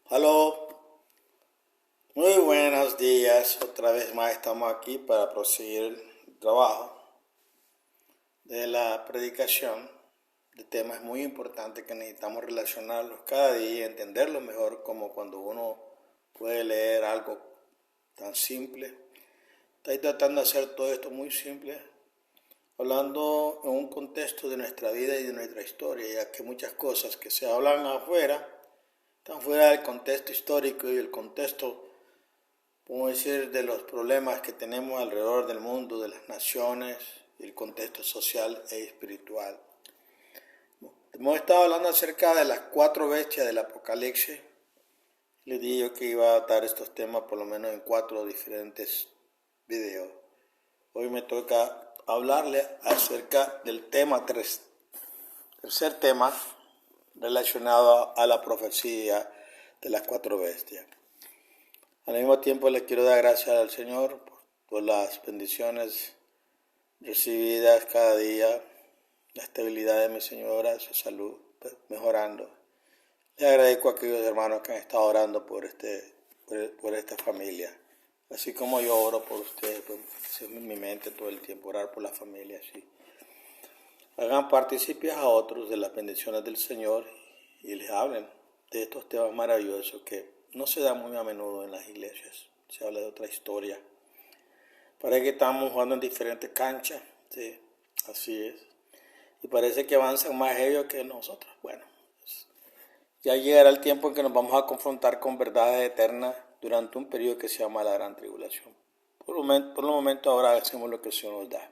Aló, muy buenos días. Otra vez más estamos aquí para proseguir el trabajo de la predicación de temas muy importantes que necesitamos relacionarlos cada día y entenderlos mejor, como cuando uno puede leer algo tan simple. Estoy tratando de hacer todo esto muy simple, hablando en un contexto de nuestra vida y de nuestra historia, ya que muchas cosas que se hablan afuera están fuera del contexto histórico y el contexto, podemos decir, de los problemas que tenemos alrededor del mundo, de las naciones, y el contexto social e espiritual. Hemos estado hablando acerca de las 4 bestias del Apocalipsis. Les dije yo que iba a dar estos temas por lo menos en 4 diferentes videos. Hoy me toca hablarle acerca del tercer tema relacionado a la profecía de las 4 bestias. Al mismo tiempo le quiero dar gracias al Señor por las bendiciones recibidas cada día, la estabilidad de mi señora, su salud mejorando. Le agradezco a aquellos hermanos que han estado orando por esta familia, así como yo oro por ustedes, pues es en mi mente todo el tiempo orar por la familia. Así. Hagan partícipes a otros de las bendiciones del Señor y les hablen de estos temas maravillosos que no se da muy a menudo en las iglesias. Se habla de otra historia. Parece que estamos jugando en diferentes canchas, sí, así es. Y parece que avanzan más ellos que nosotros. Bueno, ya llegará el tiempo en que nos vamos a confrontar con verdades eternas durante un periodo que se llama la Gran Tribulación. Por el momento ahora hacemos lo que el Señor nos da.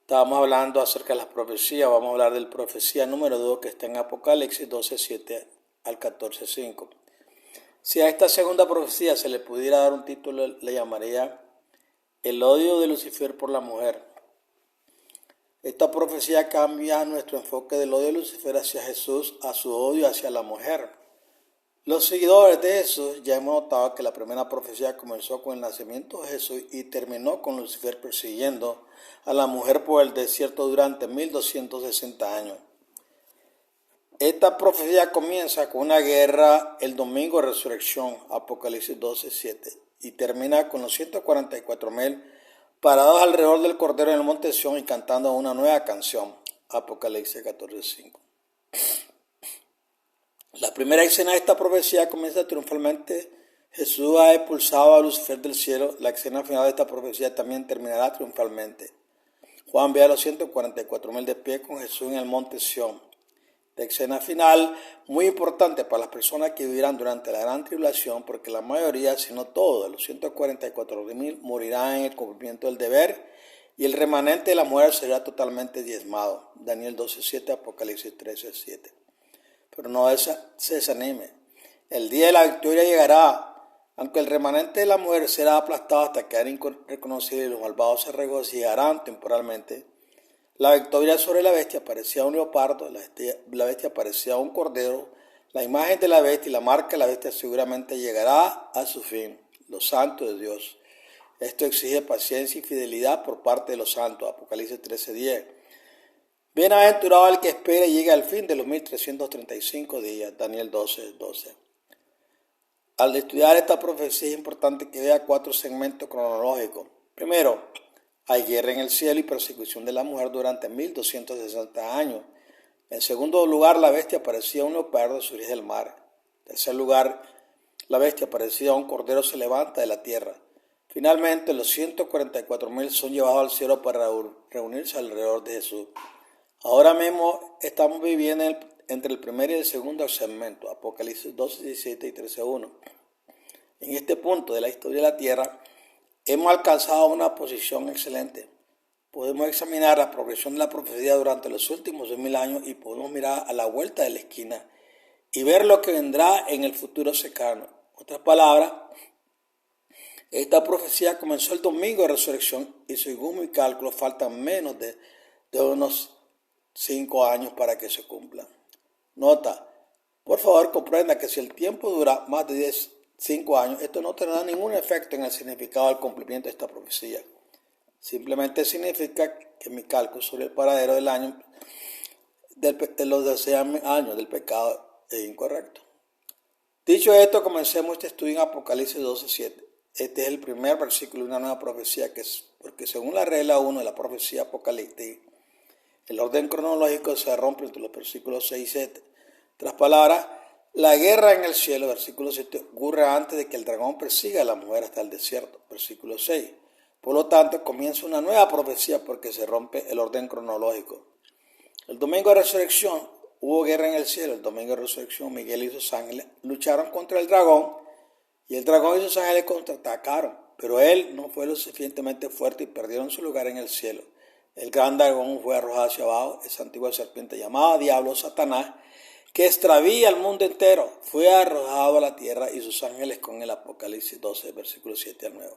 Estábamos hablando acerca de las profecías. Vamos a hablar del profecía número 2 que está en Apocalipsis 12:7 al 14:5. Si a esta segunda profecía se le pudiera dar un título, le llamaría El odio de Lucifer por la mujer. Esta profecía cambia nuestro enfoque del odio de Lucifer hacia Jesús a su odio hacia la mujer. Los seguidores de Jesús ya hemos notado que la primera profecía comenzó con el nacimiento de Jesús y terminó con Lucifer persiguiendo a la mujer por el desierto durante 1260 años. Esta profecía comienza con una guerra el domingo de resurrección, Apocalipsis 12:7, y termina con los 144,000 parados alrededor del Cordero en el monte Sión y cantando una nueva canción, Apocalipsis 14:5. La primera escena de esta profecía comienza triunfalmente. Jesús ha expulsado a Lucifer del cielo. La escena final de esta profecía también terminará triunfalmente. Juan ve a los 144,000 de pie con Jesús en el monte Sión. La escena final, muy importante para las personas que vivirán durante la gran tribulación, porque la mayoría, si no todos, de los 144,000 morirán en el cumplimiento del deber y el remanente de la mujer será totalmente diezmado. Daniel 12:7, Apocalipsis 13:7. Pero no se desanime. El día de la victoria llegará, aunque el remanente de la mujer será aplastado hasta quedar irreconocible y los malvados se regocijarán temporalmente. La victoria sobre la bestia parecía un leopardo, la bestia parecía un cordero. La imagen de la bestia y la marca de la bestia seguramente llegará a su fin, los santos de Dios. Esto exige paciencia y fidelidad por parte de los santos, Apocalipsis 13:10. Bienaventurado el que espera y llegue al fin de los 1335 días, Daniel 12:12. Al estudiar esta profecía es importante que vea 4 segmentos cronológicos. Primero, hay guerra en el cielo y persecución de la mujer durante 1260 años. En segundo lugar, la bestia parecía un leopardo surge del mar. En tercer lugar, la bestia parecida un cordero se levanta de la tierra. Finalmente, los 144,000 son llevados al cielo para reunirse alrededor de Jesús. Ahora mismo estamos viviendo entre el primer y el segundo segmento, Apocalipsis 12:17 y 13:1. En este punto de la historia de la tierra, hemos alcanzado una posición excelente. Podemos examinar la progresión de la profecía durante los últimos 2000 años y podemos mirar a la vuelta de la esquina y ver lo que vendrá en el futuro cercano. En otras palabras, esta profecía comenzó el domingo de resurrección y según mi cálculo faltan menos de unos 5 años para que se cumpla. Nota, por favor comprenda que si el tiempo dura más de 5 años, esto no tendrá ningún efecto en el significado del cumplimiento de esta profecía. Simplemente significa que mi cálculo sobre el paradero del año de los 12 años del pecado es incorrecto. Dicho esto, comencemos este estudio en Apocalipsis 12:7. Este es el primer versículo de una nueva profecía, porque según la regla 1 de la profecía apocalíptica, el orden cronológico se rompe entre los versículos 6 y 7. Tras palabras, la guerra en el cielo, versículo 7, ocurre antes de que el dragón persiga a la mujer hasta el desierto, versículo 6. Por lo tanto, comienza una nueva profecía porque se rompe el orden cronológico. El domingo de resurrección hubo guerra en el cielo. El domingo de resurrección, Miguel y sus ángeles lucharon contra el dragón y el dragón y sus ángeles contraatacaron, pero él no fue lo suficientemente fuerte y perdieron su lugar en el cielo. El gran dragón fue arrojado hacia abajo, esa antigua serpiente llamada Diablo, Satanás, que extravía al mundo entero, fue arrojado a la tierra y sus ángeles con el Apocalipsis 12, versículos 7 al 9.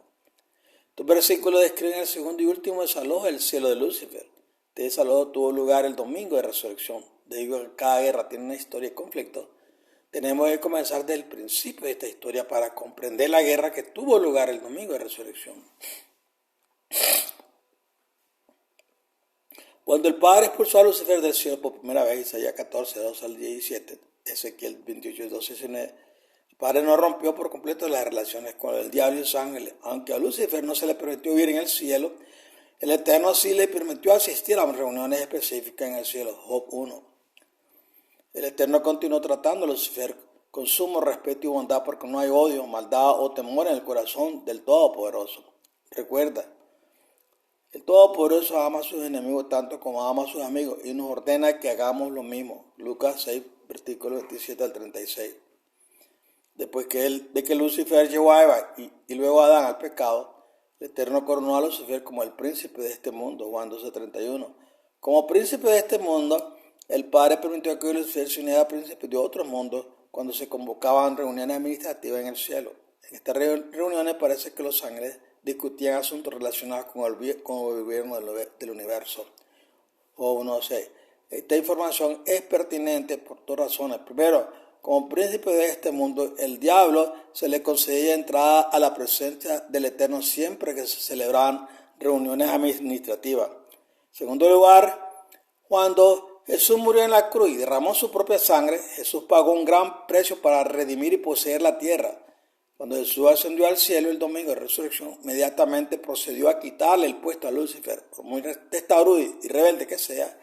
Estos versículos describen el segundo y último desalojo del cielo de Lucifer. Este desalojo tuvo lugar el domingo de resurrección. Debido a que cada guerra tiene una historia de conflicto, tenemos que comenzar desde el principio de esta historia para comprender la guerra que tuvo lugar el domingo de resurrección. Cuando el Padre expulsó a Lucifer del cielo por primera vez, Isaías 14, 2 al 17, Ezequiel 28, 12, 19, el Padre no rompió por completo las relaciones con el diablo y sus ángeles. Aunque a Lucifer no se le permitió vivir en el cielo, el Eterno sí le permitió asistir a reuniones específicas en el cielo. Job 1. El Eterno continuó tratando a Lucifer con sumo respeto y bondad porque no hay odio, maldad o temor en el corazón del Todopoderoso. Recuerda, el Todopoderoso ama a sus enemigos tanto como ama a sus amigos y nos ordena que hagamos lo mismo. Lucas 6, versículo 27 al 36. Después de que Lucifer llevó a Eva y luego a Adán al pecado, el Eterno coronó a Lucifer como el príncipe de este mundo, Juan 12:31. Como príncipe de este mundo, el Padre permitió que Lucifer se uniera a príncipe de otro mundo cuando se convocaban reuniones administrativas en el cielo. En estas reuniones parece que los ángeles discutían asuntos relacionados con el gobierno del universo. Job 1:6. Esta información es pertinente por dos razones. Primero, como príncipe de este mundo, el diablo se le concedía entrada a la presencia del Eterno siempre que se celebraban reuniones administrativas. En segundo lugar, cuando Jesús murió en la cruz y derramó su propia sangre, Jesús pagó un gran precio para redimir y poseer la tierra. Cuando Jesús ascendió al cielo el domingo de resurrección, inmediatamente procedió a quitarle el puesto a Lucifer, por muy testarudo y rebelde que sea.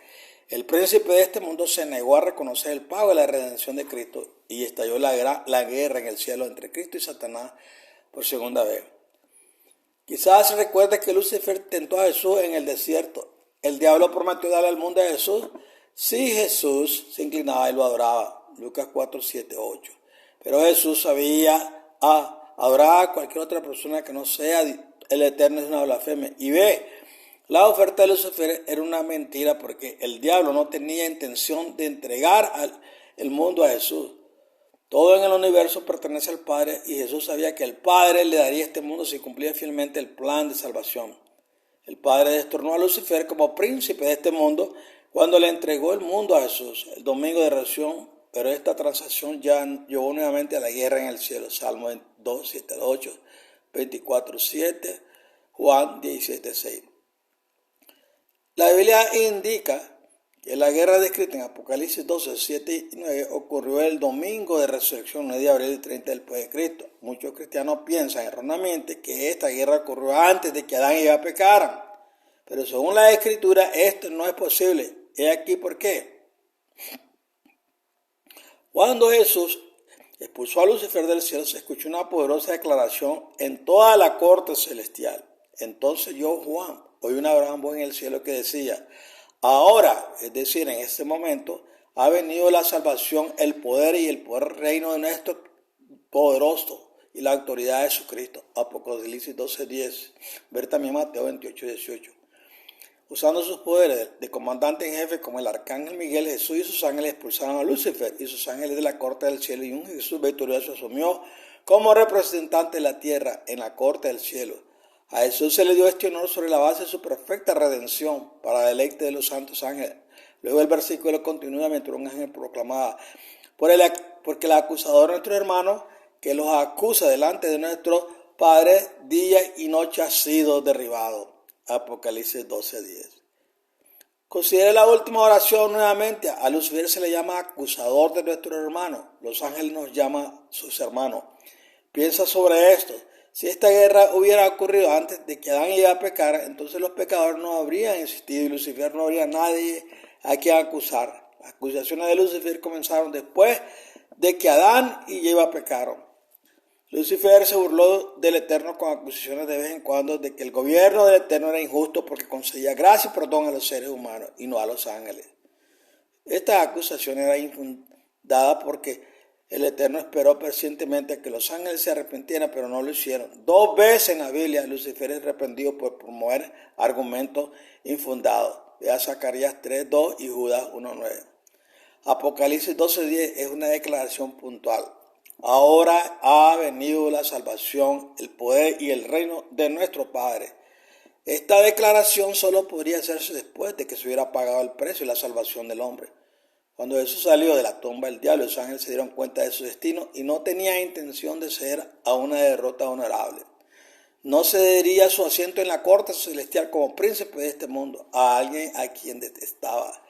El príncipe de este mundo se negó a reconocer el pago de la redención de Cristo y estalló la guerra en el cielo entre Cristo y Satanás por segunda vez. Quizás recuerdes que Lucifer tentó a Jesús en el desierto. El diablo prometió darle al mundo a Jesús si Jesús se inclinaba y lo adoraba. Lucas 4, 7, 8. Pero Jesús sabía adorar a cualquier otra persona que no sea el Eterno es una blasfemia. Y la oferta de Lucifer era una mentira porque el diablo no tenía intención de entregar el mundo a Jesús. Todo en el universo pertenece al Padre y Jesús sabía que el Padre le daría este mundo si cumplía fielmente el plan de salvación. El Padre destronó a Lucifer como príncipe de este mundo cuando le entregó el mundo a Jesús el domingo de resurrección, pero esta transacción ya llevó nuevamente a la guerra en el cielo. Salmo 2, 7, 8, 24, 7, Juan 17, 6. La Biblia indica que la guerra descrita en Apocalipsis 12, 7 y 9 ocurrió el domingo de resurrección, 9 de abril 30 después de Cristo. Muchos cristianos piensan erróneamente que esta guerra ocurrió antes de que Adán y Eva pecaran. Pero según la Escritura, esto no es posible. He aquí por qué. Cuando Jesús expulsó a Lucifer del cielo, se escuchó una poderosa declaración en toda la corte celestial. Entonces yo, Juan, oí una gran voz en el cielo que decía: ahora, es decir, en este momento, ha venido la salvación, el poder y el poder reino de nuestro poderoso y la autoridad de Jesucristo. Apocalipsis 12:10. Ver también Mateo 28:18. Usando sus poderes de comandante en jefe como el arcángel Miguel, Jesús y sus ángeles expulsaron a Lucifer y sus ángeles de la corte del cielo, y un Jesús victorioso asumió como representante de la tierra en la corte del cielo. A Jesús se le dio este honor sobre la base de su perfecta redención para deleite de los santos ángeles. Luego el versículo continúa mientras un ángel proclamaba: porque el acusador de nuestros hermanos, que los acusa delante de nuestro Padre, día y noche ha sido derribado. Apocalipsis 12:10. Considere la última oración nuevamente. A Lucifer se le llama acusador de nuestros hermanos. Los ángeles nos llaman sus hermanos. Piensa sobre esto. Si esta guerra hubiera ocurrido antes de que Adán llegara a pecar, entonces los pecadores no habrían existido y Lucifer no habría nadie a quien acusar. Las acusaciones de Lucifer comenzaron después de que Adán y Eva pecaron. Lucifer se burló del Eterno con acusaciones de vez en cuando de que el gobierno del Eterno era injusto porque concedía gracia y perdón a los seres humanos y no a los ángeles. Esta acusación era infundada porque el Eterno esperó pacientemente a que los ángeles se arrepintieran, pero no lo hicieron. 2 veces en la Biblia Lucifer es arrepentido por promover argumentos infundados. Vea Zacarías 3:2 y Judas 1:9. Apocalipsis 12:10 es una declaración puntual. Ahora ha venido la salvación, el poder y el reino de nuestro Padre. Esta declaración solo podría hacerse después de que se hubiera pagado el precio y la salvación del hombre. Cuando Jesús salió de la tumba del diablo, los ángeles se dieron cuenta de su destino y no tenían intención de ceder a una derrota honorable. No cedería su asiento en la corte celestial como príncipe de este mundo a alguien a quien detestaba.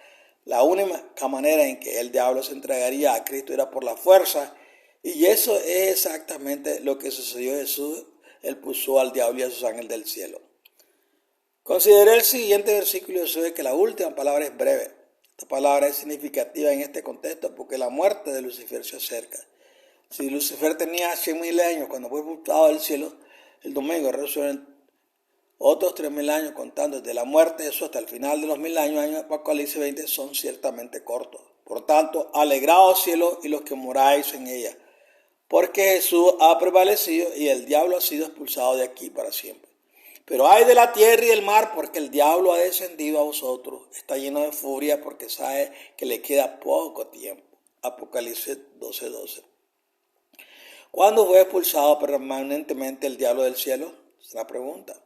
La única manera en que el diablo se entregaría a Cristo era por la fuerza, y eso es exactamente lo que sucedió a Jesús. Él puso al diablo y a sus ángeles del cielo. Consideré el siguiente versículo y observé que la última palabra es breve. Esta palabra es significativa en este contexto porque la muerte de Lucifer se acerca. Si Lucifer tenía 100.000 años cuando fue expulsado del cielo, el domingo resuelven otros 3.000 años contando desde la muerte de Jesús hasta el final de los 1.000 años de Apocalipsis 20 son ciertamente cortos. Por tanto, alegraos cielos y los que moráis en ella, porque Jesús ha prevalecido y el diablo ha sido expulsado de aquí para siempre. Pero ay de la tierra y del mar, porque el diablo ha descendido a vosotros, está lleno de furia porque sabe que le queda poco tiempo. Apocalipsis 12:12. ¿Cuándo fue expulsado permanentemente el diablo del cielo? Es la pregunta.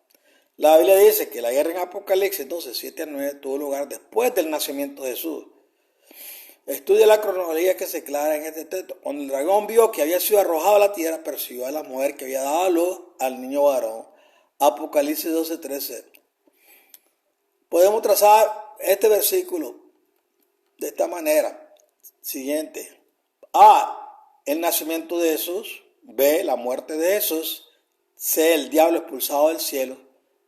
La Biblia dice que la guerra en Apocalipsis 12:7-9 tuvo lugar después del nacimiento de Jesús. Estudia la cronología que se declara en este texto. Cuando el dragón vio que había sido arrojado a la tierra, persiguió a la mujer que había dado a luz al niño varón. Apocalipsis 12:13. Podemos trazar este versículo de esta manera. Siguiente. A. El nacimiento de Jesús. B. La muerte de Jesús. C. El diablo expulsado del cielo.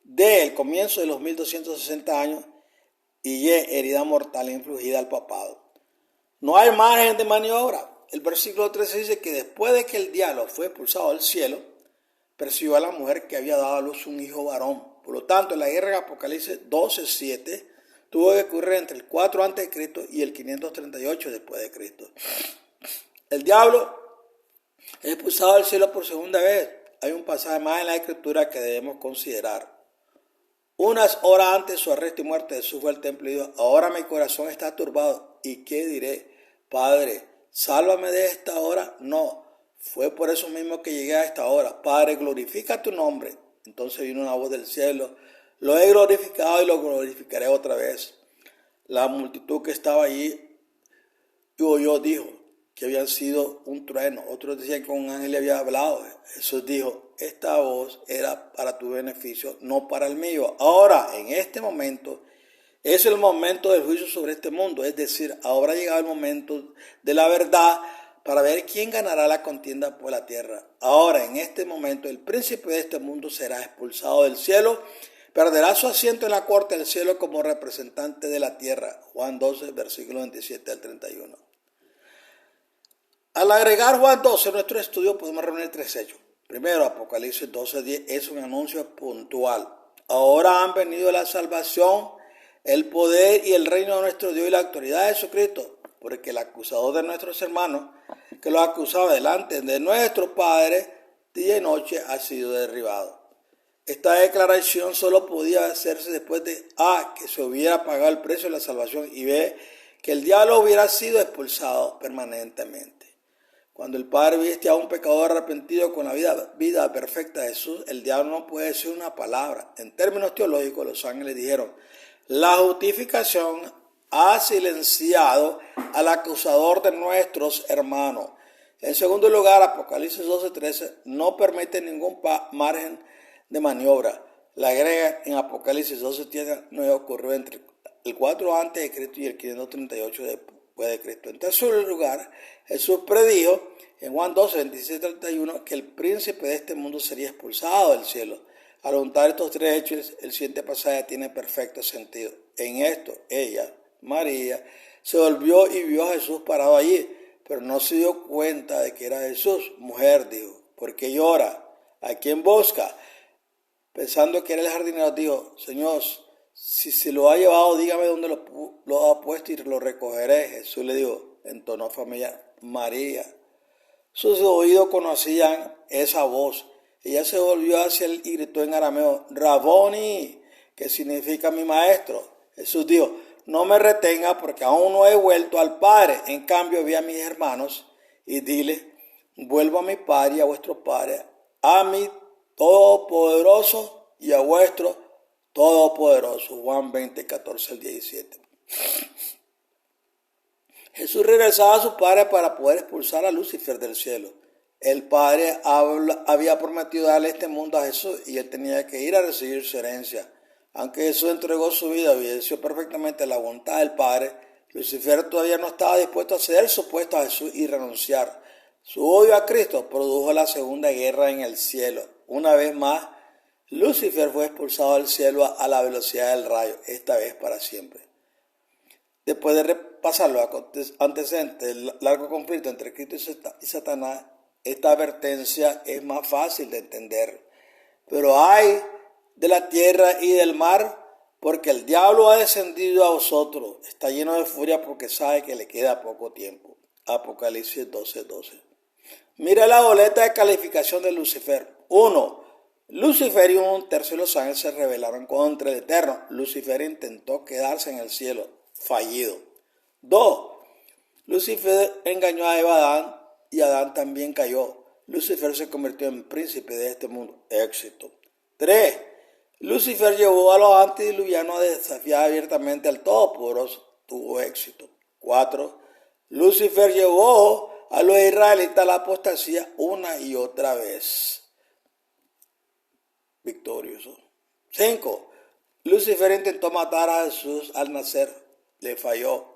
D. El comienzo de los 1260 años. Y Y. Herida mortal infligida al papado. No hay margen de maniobra. El versículo 13 dice que después de que el diablo fue expulsado del cielo, persiguió a la mujer que había dado a luz un hijo varón. Por lo tanto, la guerra de Apocalipsis 12:7 tuvo que ocurrir entre el 4 a.C. y el 538 después de Cristo. El diablo es expulsado del cielo por segunda vez. Hay un pasaje más en la Escritura que debemos considerar. Unas horas antes de su arresto y muerte, Jesús fue al templo y dijo: ahora mi corazón está turbado. ¿Y qué diré? Padre, sálvame de esta hora. No, fue por eso mismo que llegué a esta hora. Padre, glorifica tu nombre. Entonces vino una voz del cielo: lo he glorificado y lo glorificaré otra vez. La multitud que estaba allí y oyó dijo que había sido un trueno. Otros decían que un ángel le había hablado. Jesús dijo: esta voz era para tu beneficio, no para el mío. Ahora, en este momento, es el momento del juicio sobre este mundo. Es decir, ahora ha llegado el momento de la verdad para ver quién ganará la contienda por la tierra. Ahora, en este momento, el príncipe de este mundo será expulsado del cielo, perderá su asiento en la corte del cielo como representante de la tierra. Juan 12, versículo 27 al 31. Al agregar Juan 12 a nuestro estudio podemos reunir 3 hechos. Primero, Apocalipsis 12:10 es un anuncio puntual. Ahora han venido la salvación, el poder y el reino de nuestro Dios y la autoridad de Jesucristo, porque el acusador de nuestros hermanos, que los acusaba delante de nuestro Padre día y noche, ha sido derribado. Esta declaración solo podía hacerse después de A. que se hubiera pagado el precio de la salvación, y B. que el diablo hubiera sido expulsado permanentemente. Cuando el Padre viste a un pecador arrepentido con la vida perfecta de Jesús, el diablo no puede decir una palabra. En términos teológicos, los ángeles dijeron: la justificación ha silenciado al acusador de nuestros hermanos. En segundo lugar, Apocalipsis 12:13 no permite ningún margen de maniobra. La guerra en Apocalipsis 12:9 ocurrió entre el 4 antes de Cristo y el 538 después de Cristo. En tercer lugar, Jesús predijo en Juan 12, 26, 31 que el príncipe de este mundo sería expulsado del cielo. Al juntar estos tres hechos, el siguiente pasaje tiene perfecto sentido. En esto, ella, María, se volvió y vio a Jesús parado allí, pero no se dio cuenta de que era Jesús. Mujer, dijo, ¿por qué llora? ¿A quién busca? Pensando que era el jardinero, dijo, Señor, si se lo ha llevado, dígame dónde lo ha puesto y lo recogeré. Jesús le dijo, en tono familiar, María. Sus oídos conocían esa voz. Ella se volvió hacia él y gritó en arameo, Raboni, que significa mi maestro. Jesús dijo, no me retenga porque aún no he vuelto al Padre. En cambio vi a mis hermanos y dile, vuelvo a mi Padre y a vuestro Padre, a mi Todopoderoso y a vuestro Todopoderoso. Juan 20, 14 al 17. Jesús regresaba a su Padre para poder expulsar a Lucifer del cielo. El Padre había prometido darle este mundo a Jesús y él tenía que ir a recibir su herencia. Aunque Jesús entregó su vida y obedeció perfectamente la voluntad del Padre, Lucifer todavía no estaba dispuesto a ceder su puesto a Jesús y renunciar. Su odio a Cristo produjo la segunda guerra en el cielo. Una vez más, Lucifer fue expulsado del cielo a la velocidad del rayo, esta vez para siempre. Después de repasar los antecedentes del largo conflicto entre Cristo y Satanás, esta advertencia es más fácil de entender. Pero ay de la tierra y del mar, porque el diablo ha descendido a vosotros. Está lleno de furia porque sabe que le queda poco tiempo. Apocalipsis 12, 12. Mira la boleta de calificación de Lucifer. 1. Lucifer y un tercio de los ángeles se rebelaron contra el Eterno. Lucifer intentó quedarse en el cielo. Fallido. 2. Lucifer engañó a Adán y Adán también cayó. Lucifer se convirtió en príncipe de este mundo. Éxito. 3. Lucifer llevó a los antediluvianos a desafiar abiertamente al Todopoderoso. Tuvo éxito. 4. Lucifer llevó a los israelitas a la apostasía una y otra vez. Victorioso. 5. Lucifer intentó matar a Jesús al nacer. Le falló.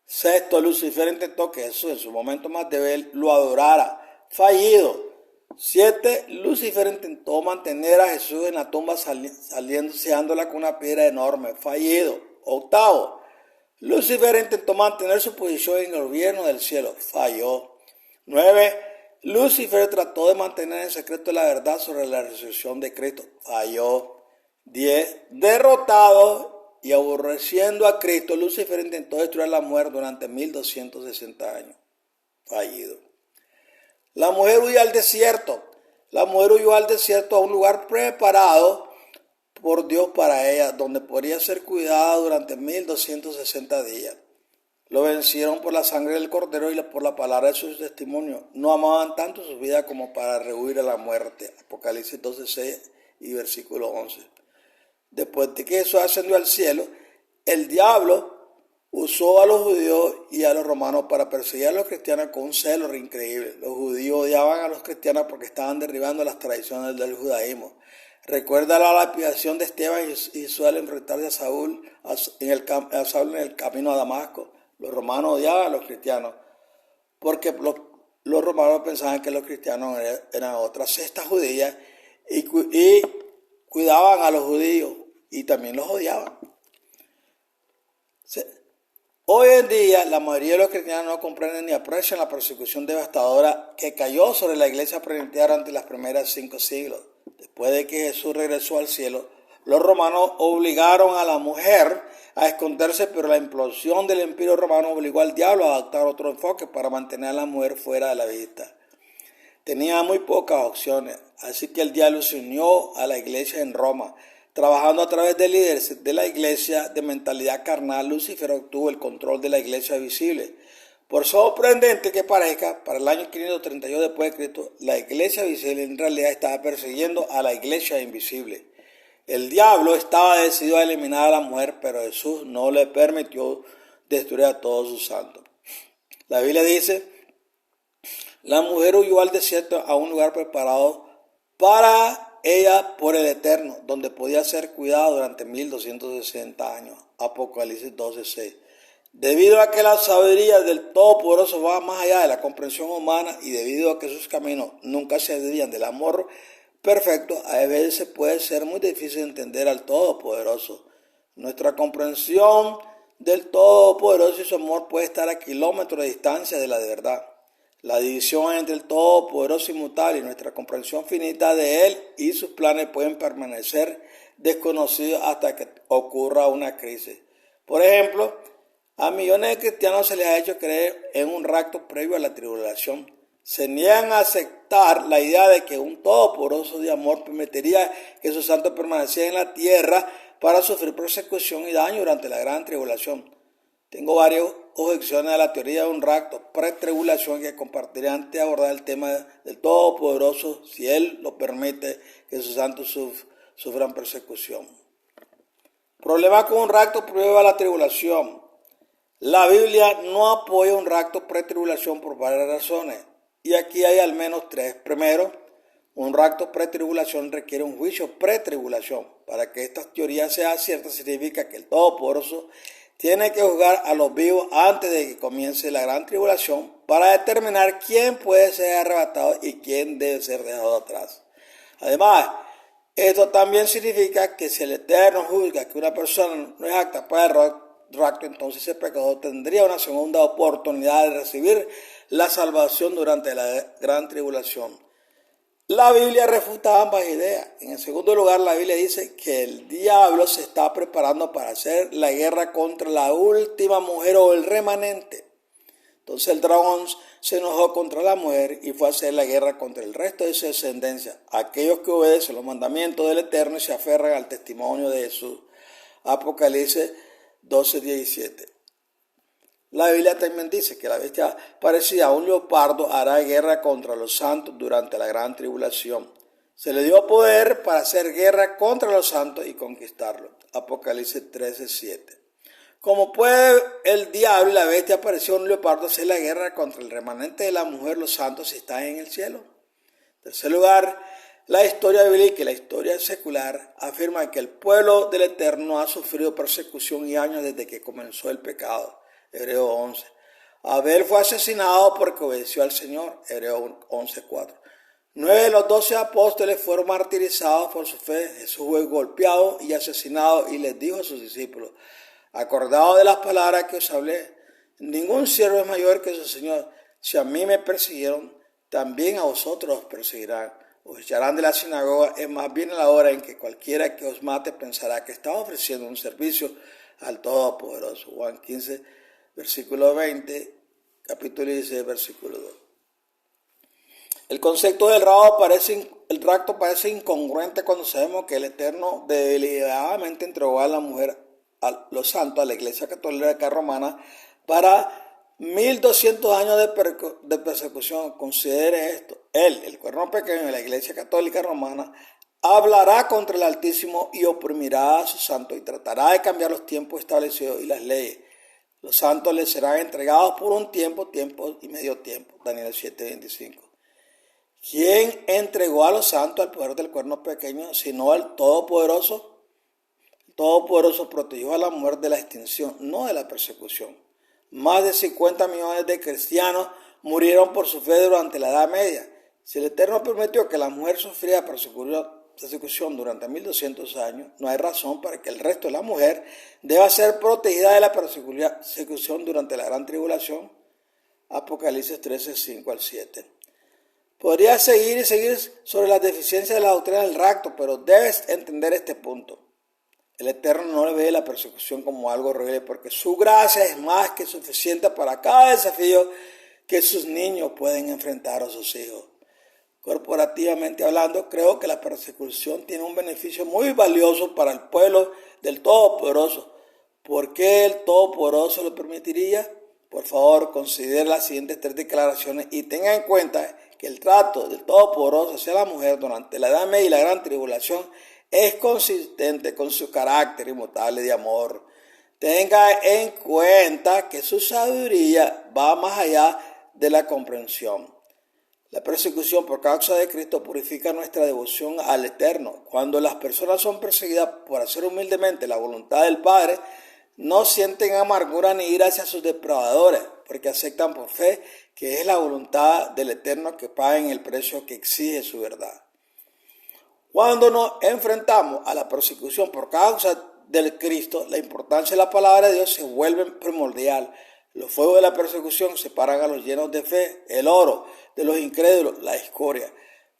6. Lucifer intentó que Jesús en su momento más débil lo adorara. Fallido. 7. Lucifer intentó mantener a Jesús en la tumba sellándola con una piedra enorme. Fallido. 8. Lucifer intentó mantener su posición en el gobierno del cielo. Falló. 9. Lucifer trató de mantener en secreto la verdad sobre la resurrección de Cristo. Falló. 10. Derrotado y aborreciendo a Cristo, Lucifer intentó destruir a la mujer durante 1260 años. Fallido. La mujer huyó al desierto. La mujer huyó al desierto a un lugar preparado por Dios para ella, donde podría ser cuidada durante 1260 días. Lo vencieron por la sangre del Cordero y por la palabra de su testimonio. No amaban tanto su vida como para rehuir a la muerte. Apocalipsis 12:6 y versículo 11. Después de que Jesús ascendió al cielo, el diablo usó a los judíos y a los romanos para perseguir a los cristianos con un celo increíble. Los judíos odiaban a los cristianos porque estaban derribando las tradiciones del judaísmo. Recuerda la lapidación de Esteban y suele enfrentarse a Saúl en el camino a Damasco. Los romanos odiaban a los cristianos porque los romanos pensaban que los cristianos eran otra secta judía y cuidaban a los judíos y también los odiaban. Hoy en día, la mayoría de los cristianos no comprenden ni aprecian la persecución devastadora que cayó sobre la iglesia primitiva durante las primeras 5 siglos. Después de que Jesús regresó al cielo, los romanos obligaron a la mujer a esconderse, pero la implosión del imperio romano obligó al diablo a adoptar otro enfoque para mantener a la mujer fuera de la vista. Tenía muy pocas opciones, así que el diablo se unió a la iglesia en Roma. Trabajando a través de líderes de la iglesia de mentalidad carnal, Lucifer obtuvo el control de la iglesia visible. Por sorprendente que parezca, para el año 532 después de Cristo, la iglesia visible en realidad estaba persiguiendo a la iglesia invisible. El diablo estaba decidido a eliminar a la mujer, pero Jesús no le permitió destruir a todos sus santos. La Biblia dice, la mujer huyó al desierto a un lugar preparado para ella por el Eterno, donde podía ser cuidada durante 1260 años. Apocalipsis 12:6. Debido a que la sabiduría del Todopoderoso va más allá de la comprensión humana y debido a que sus caminos nunca se desvían del amor perfecto, a veces puede ser muy difícil entender al Todopoderoso. Nuestra comprensión del Todopoderoso y su amor puede estar a kilómetros de distancia de la de verdad. La división entre el Todopoderoso inmutable y nuestra comprensión finita de Él y sus planes pueden permanecer desconocidos hasta que ocurra una crisis. Por ejemplo, a millones de cristianos se les ha hecho creer en un rapto previo a la tribulación. Se niegan a aceptar la idea de que un Todopoderoso de amor permitiría que sus santos permanecieran en la tierra para sufrir persecución y daño durante la gran tribulación. Tengo varias objeciones a la teoría de un rapto pre-tribulación que compartiré antes de abordar el tema del Todopoderoso, si Él lo permite, que sus santos sufran persecución. Problema con un rapto previo a la tribulación. La Biblia no apoya un rapto pre-tribulación por varias razones, y aquí hay al menos tres. Primero, un rapto pre-tribulación requiere un juicio pre-tribulación. Para que esta teoría sea cierta, significa que el Todopoderoso tiene que juzgar a los vivos antes de que comience la gran tribulación para determinar quién puede ser arrebatado y quién debe ser dejado atrás. Además, esto también significa que si el Eterno juzga que una persona no es apta para el rapto, entonces ese pecador tendría una segunda oportunidad de recibir la salvación durante la gran tribulación. La Biblia refuta ambas ideas. En el segundo lugar, la Biblia dice que el diablo se está preparando para hacer la guerra contra la última mujer o el remanente. Entonces el dragón se enojó contra la mujer y fue a hacer la guerra contra el resto de su descendencia, aquellos que obedecen los mandamientos del Eterno y se aferran al testimonio de Jesús. Apocalipsis 12:17. La Biblia también dice que la bestia parecida a un leopardo hará guerra contra los santos durante la gran tribulación. Se le dio poder para hacer guerra contra los santos y conquistarlos. Apocalipsis 13:7. Como puede el diablo y la bestia pareció un leopardo hacer la guerra contra el remanente de la mujer, los santos, si están en el cielo. En tercer lugar, la historia bíblica y la historia secular afirman que el pueblo del Eterno ha sufrido persecución y años desde que comenzó el pecado. Hebreo 11. Abel fue asesinado porque obedeció al Señor. Hebreo 11:4. 9 de los 12 apóstoles fueron martirizados por su fe. Jesús fue golpeado y asesinado y les dijo a sus discípulos: acordaos de las palabras que os hablé. Ningún siervo es mayor que su Señor. Si a mí me persiguieron, también a vosotros os perseguirán. Os echarán de la sinagoga. Es más bien a la hora en que cualquiera que os mate pensará que está ofreciendo un servicio al Todopoderoso. Juan 15, versículo 20, capítulo 16, versículo 2. El concepto del rapto parece incongruente cuando sabemos que el Eterno deliberadamente entregó a la mujer, a los santos, a la Iglesia Católica Romana para 1200 años de persecución. Considere esto: Él, el cuerno pequeño de la Iglesia Católica Romana, hablará contra el Altísimo y oprimirá a sus santos y tratará de cambiar los tiempos establecidos y las leyes. Los santos les serán entregados por un tiempo y medio tiempo. Daniel 7:25. ¿Quién entregó a los santos al poder del cuerno pequeño sino al Todopoderoso? El Todopoderoso protegió a la mujer de la extinción, no de la persecución. Más de 50 millones de cristianos murieron por su fe durante la Edad Media. Si el Eterno permitió que la mujer sufriera persecución durante 1200 años, no hay razón para que el resto de la mujer deba ser protegida de la persecución durante la gran tribulación. Apocalipsis 13:5-7. Podría seguir sobre las deficiencias de la doctrina del rapto, pero debes entender este punto. El Eterno no le ve la persecución como algo horrible porque su gracia es más que suficiente para cada desafío que sus niños pueden enfrentar a sus hijos. Corporativamente hablando, creo que la persecución tiene un beneficio muy valioso para el pueblo del Todopoderoso. ¿Por qué el Todopoderoso lo permitiría? Por favor, considere las siguientes tres declaraciones y tenga en cuenta que el trato del Todopoderoso hacia la mujer durante la Edad Media y la gran tribulación es consistente con su carácter inmutable de amor. Tenga en cuenta que su sabiduría va más allá de la comprensión. La persecución por causa de Cristo purifica nuestra devoción al Eterno. Cuando las personas son perseguidas por hacer humildemente la voluntad del Padre, no sienten amargura ni ira hacia sus depravadores, porque aceptan por fe que es la voluntad del Eterno que paguen el precio que exige su verdad. Cuando nos enfrentamos a la persecución por causa del Cristo, la importancia de la palabra de Dios se vuelve primordial. Los fuegos de la persecución separan a los llenos de fe, el oro, de los incrédulos, la escoria.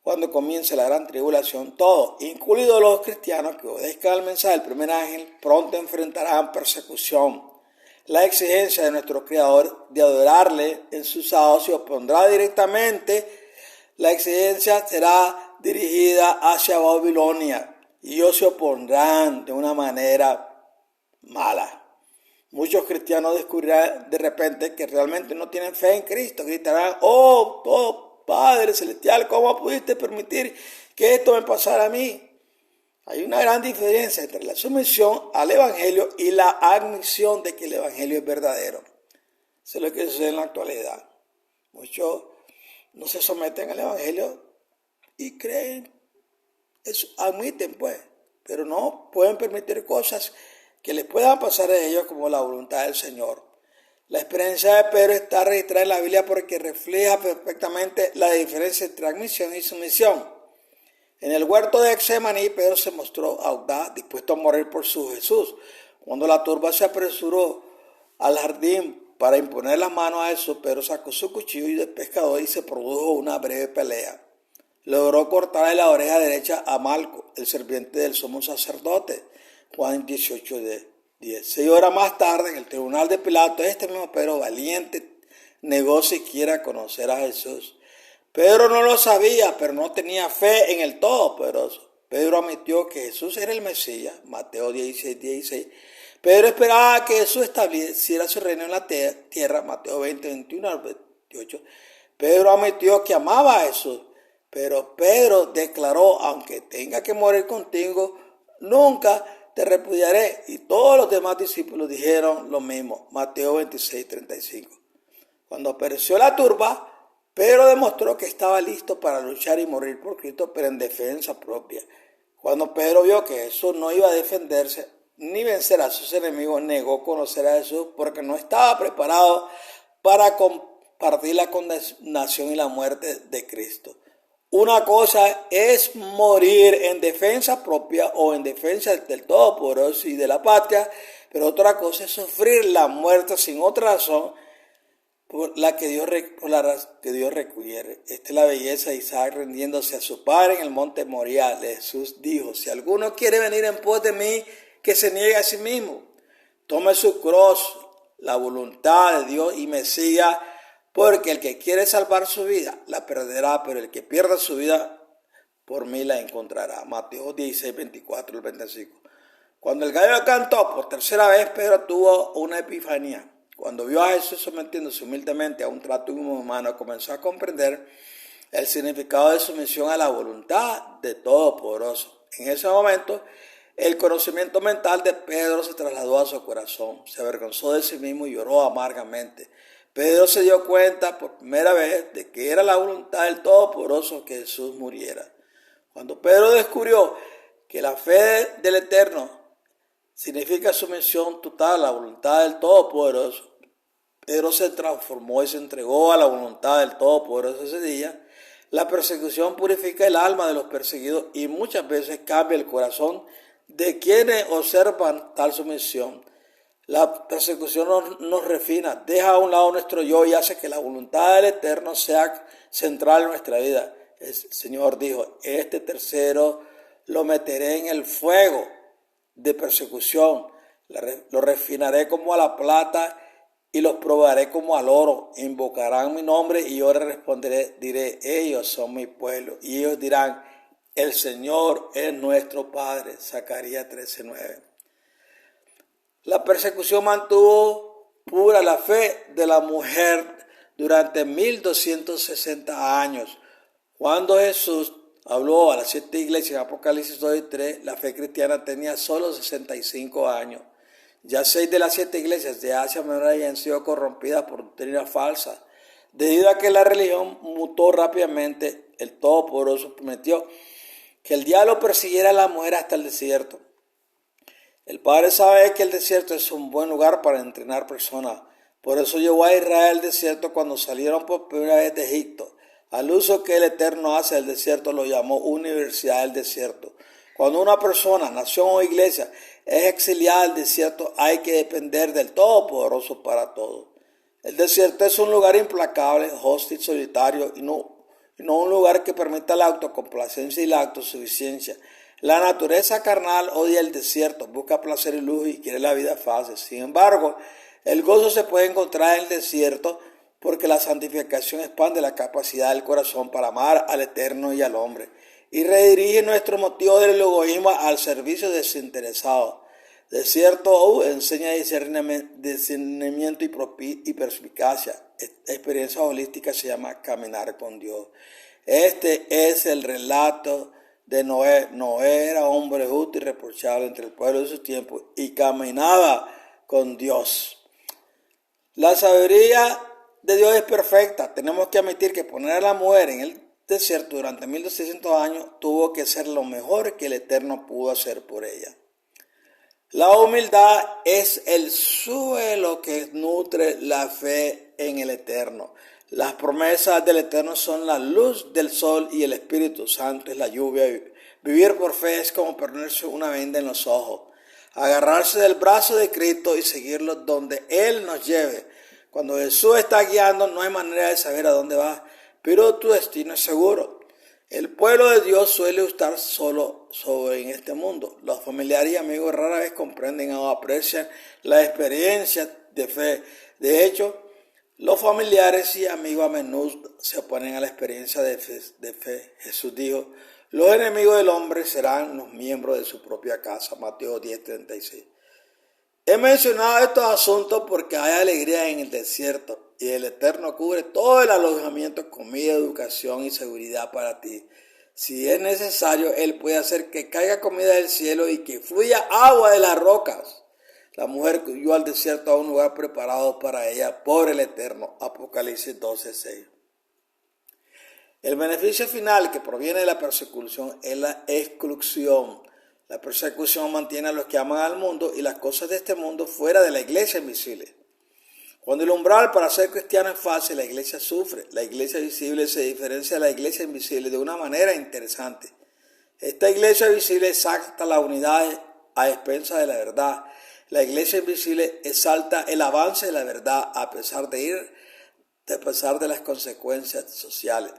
Cuando comience la gran tribulación, todos, incluidos los cristianos que obedezcan al mensaje del primer ángel, pronto enfrentarán persecución. La exigencia de nuestro Creador de adorarle en sus sábados se opondrá directamente. La exigencia será dirigida hacia Babilonia y ellos se opondrán de una manera mala. Muchos cristianos descubrirán de repente que realmente no tienen fe en Cristo. Gritarán: oh Padre Celestial, ¿cómo pudiste permitir que esto me pasara a mí? Hay una gran diferencia entre la sumisión al Evangelio y la admisión de que el Evangelio es verdadero. Eso es lo que sucede en la actualidad. Muchos no se someten al Evangelio y creen, eso admiten pues, pero no pueden permitir cosas que les puedan pasar a ellos como la voluntad del Señor. La experiencia de Pedro está registrada en la Biblia porque refleja perfectamente la diferencia entre admisión y sumisión. En el huerto de Getsemaní, Pedro se mostró audaz, dispuesto a morir por su Jesús. Cuando la turba se apresuró al jardín para imponer las manos a Jesús, Pedro sacó su cuchillo de pescador y se produjo una breve pelea. Logró cortarle la oreja derecha a Malco, el sirviente del sumo sacerdote. Juan 18:10. 6 horas más tarde, en el tribunal de Pilato, este mismo Pedro valiente negó siquiera conocer a Jesús. Pedro no lo sabía, pero no tenía fe en el Todopoderoso. Pedro admitió que Jesús era el Mesías, Mateo 16:16. Pedro esperaba que Jesús estableciera su reino en la tierra, Mateo 20:21 al 28. Pedro admitió que amaba a Jesús, pero Pedro declaró: aunque tenga que morir contigo, nunca te repudiaré. Y todos los demás discípulos dijeron lo mismo, Mateo 26:35. Cuando apareció la turba, Pedro demostró que estaba listo para luchar y morir por Cristo, pero en defensa propia. Cuando Pedro vio que Jesús no iba a defenderse ni vencer a sus enemigos, negó conocer a Jesús porque no estaba preparado para compartir la condenación y la muerte de Cristo. Una cosa es morir en defensa propia o en defensa del Todopoderoso y de la patria, pero otra cosa es sufrir la muerte sin otra razón por la que Dios requiere. Esta es la belleza de Isaac rendiéndose a su padre en el monte Moriah. Jesús dijo: si alguno quiere venir en pos de mí, que se niegue a sí mismo, tome su cruz, la voluntad de Dios, y me siga. Porque el que quiere salvar su vida la perderá, pero el que pierda su vida por mí la encontrará. Mateo 16, 24 al 25. Cuando el gallo cantó por tercera vez, Pedro tuvo una epifanía. Cuando vio a Jesús sometiéndose humildemente a un trato humano, comenzó a comprender el significado de sumisión a la voluntad de Todopoderoso. En ese momento, el conocimiento mental de Pedro se trasladó a su corazón. Se avergonzó de sí mismo y lloró amargamente. Pedro se dio cuenta por primera vez de que era la voluntad del Todopoderoso que Jesús muriera. Cuando Pedro descubrió que la fe del Eterno significa sumisión total a la voluntad del Todopoderoso, Pedro se transformó y se entregó a la voluntad del Todopoderoso ese día. La persecución purifica el alma de los perseguidos y muchas veces cambia el corazón de quienes observan tal sumisión. La persecución nos refina, deja a un lado nuestro yo y hace que la voluntad del Eterno sea central en nuestra vida. El Señor dijo: este tercero lo meteré en el fuego de persecución, lo refinaré como a la plata y los probaré como al oro. Invocarán mi nombre y yo les responderé, diré: ellos son mi pueblo. Y ellos dirán: el Señor es nuestro Padre. Zacarías 13:9. La persecución mantuvo pura la fe de la mujer durante 1260 años. Cuando Jesús habló a las 7 iglesias en Apocalipsis 2:3, la fe cristiana tenía solo 65 años. Ya 6 de las 7 iglesias de Asia Menor habían sido corrompidas por doctrina falsa. Debido a que la religión mutó rápidamente, el Todopoderoso prometió que el diablo persiguiera a la mujer hasta el desierto. El Padre sabe que el desierto es un buen lugar para entrenar personas. Por eso llevó a Israel al desierto cuando salieron por primera vez de Egipto. Al uso que el Eterno hace del desierto lo llamó Universidad del Desierto. Cuando una persona, nación o iglesia es exiliada al desierto, hay que depender del Todopoderoso para todo. El desierto es un lugar implacable, hostil, solitario y no un lugar que permita la autocomplacencia y la autosuficiencia. La naturaleza carnal odia el desierto, busca placer y lujo y quiere la vida fácil. Sin embargo, el gozo se puede encontrar en el desierto porque la santificación expande la capacidad del corazón para amar al Eterno y al hombre y redirige nuestro motivo del egoísmo al servicio desinteresado. Desierto enseña discernimiento y perspicacia. Esta experiencia holística se llama caminar con Dios. Este es el relato de Noé. Noé era hombre justo y irreprochable entre el pueblo de su tiempo y caminaba con Dios. La sabiduría de Dios es perfecta. Tenemos que admitir que poner a la mujer en el desierto durante 1200 años tuvo que ser lo mejor que el Eterno pudo hacer por ella. La humildad es el suelo que nutre la fe en el Eterno. Las promesas del Eterno son la luz del sol y el Espíritu Santo es la lluvia. Vivir por fe es como ponerse una venda en los ojos, agarrarse del brazo de Cristo y seguirlo donde Él nos lleve. Cuando Jesús está guiando, no hay manera de saber a dónde va, pero tu destino es seguro. El pueblo de Dios suele estar solo en este mundo. Los familiares y amigos rara vez comprenden o aprecian la experiencia de fe. De hecho, los familiares y amigos a menudo se oponen a la experiencia de fe. Jesús dijo, los enemigos del hombre serán los miembros de su propia casa. Mateo 10:36. He mencionado estos asuntos porque hay alegría en el desierto y el Eterno cubre todo el alojamiento, comida, educación y seguridad para ti. Si es necesario, Él puede hacer que caiga comida del cielo y que fluya agua de las rocas. La mujer huyó al desierto a un lugar preparado para ella por el Eterno. Apocalipsis 12:6. El beneficio final que proviene de la persecución es la exclusión. La persecución mantiene a los que aman al mundo y las cosas de este mundo fuera de la iglesia invisible. Cuando el umbral para ser cristiano es fácil, la iglesia sufre. La iglesia visible se diferencia de la iglesia invisible de una manera interesante. Esta iglesia visible exalta la unidad a expensas de la verdad. La iglesia invisible exalta el avance de la verdad a pesar de las consecuencias sociales.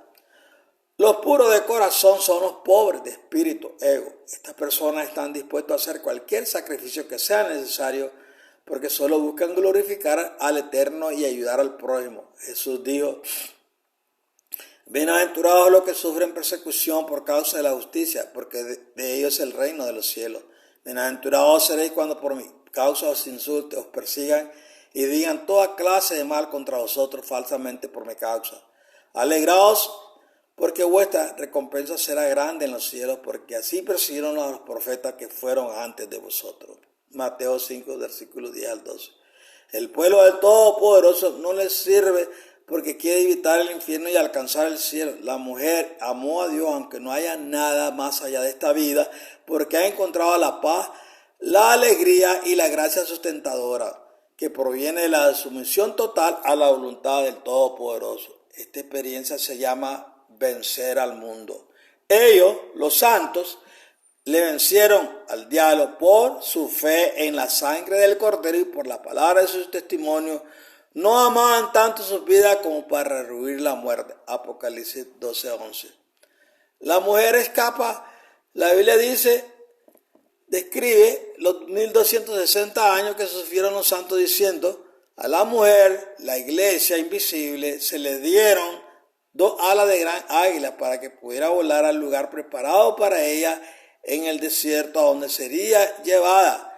Los puros de corazón son los pobres de espíritu, ego. Estas personas están dispuestos a hacer cualquier sacrificio que sea necesario porque solo buscan glorificar al Eterno y ayudar al prójimo. Jesús dijo, bienaventurados los que sufren persecución por causa de la justicia, porque de ellos es el reino de los cielos. Bienaventurados seréis cuando por mi causa os insulten, os persigan y digan toda clase de mal contra vosotros falsamente por mi causa. Alegraos, porque vuestra recompensa será grande en los cielos, porque así persiguieron a los profetas que fueron antes de vosotros. Mateo 5, versículos 10 al 12. El pueblo del Todopoderoso no les sirve porque quiere evitar el infierno y alcanzar el cielo. La mujer amó a Dios aunque no haya nada más allá de esta vida, porque ha encontrado la paz, la alegría y la gracia sustentadora que proviene de la sumisión total a la voluntad del Todopoderoso. Esta experiencia se llama vencer al mundo. Ellos, los santos, le vencieron al diablo por su fe en la sangre del Cordero y por la palabra de sus testimonios. No amaban tanto sus vidas como para rehuir la muerte. Apocalipsis 12:11. La mujer escapa. La Biblia describe los 1260 años que sufrieron los santos diciendo, a la mujer, la iglesia invisible, se le dieron 2 alas de gran águila para que pudiera volar al lugar preparado para ella en el desierto a donde sería llevada.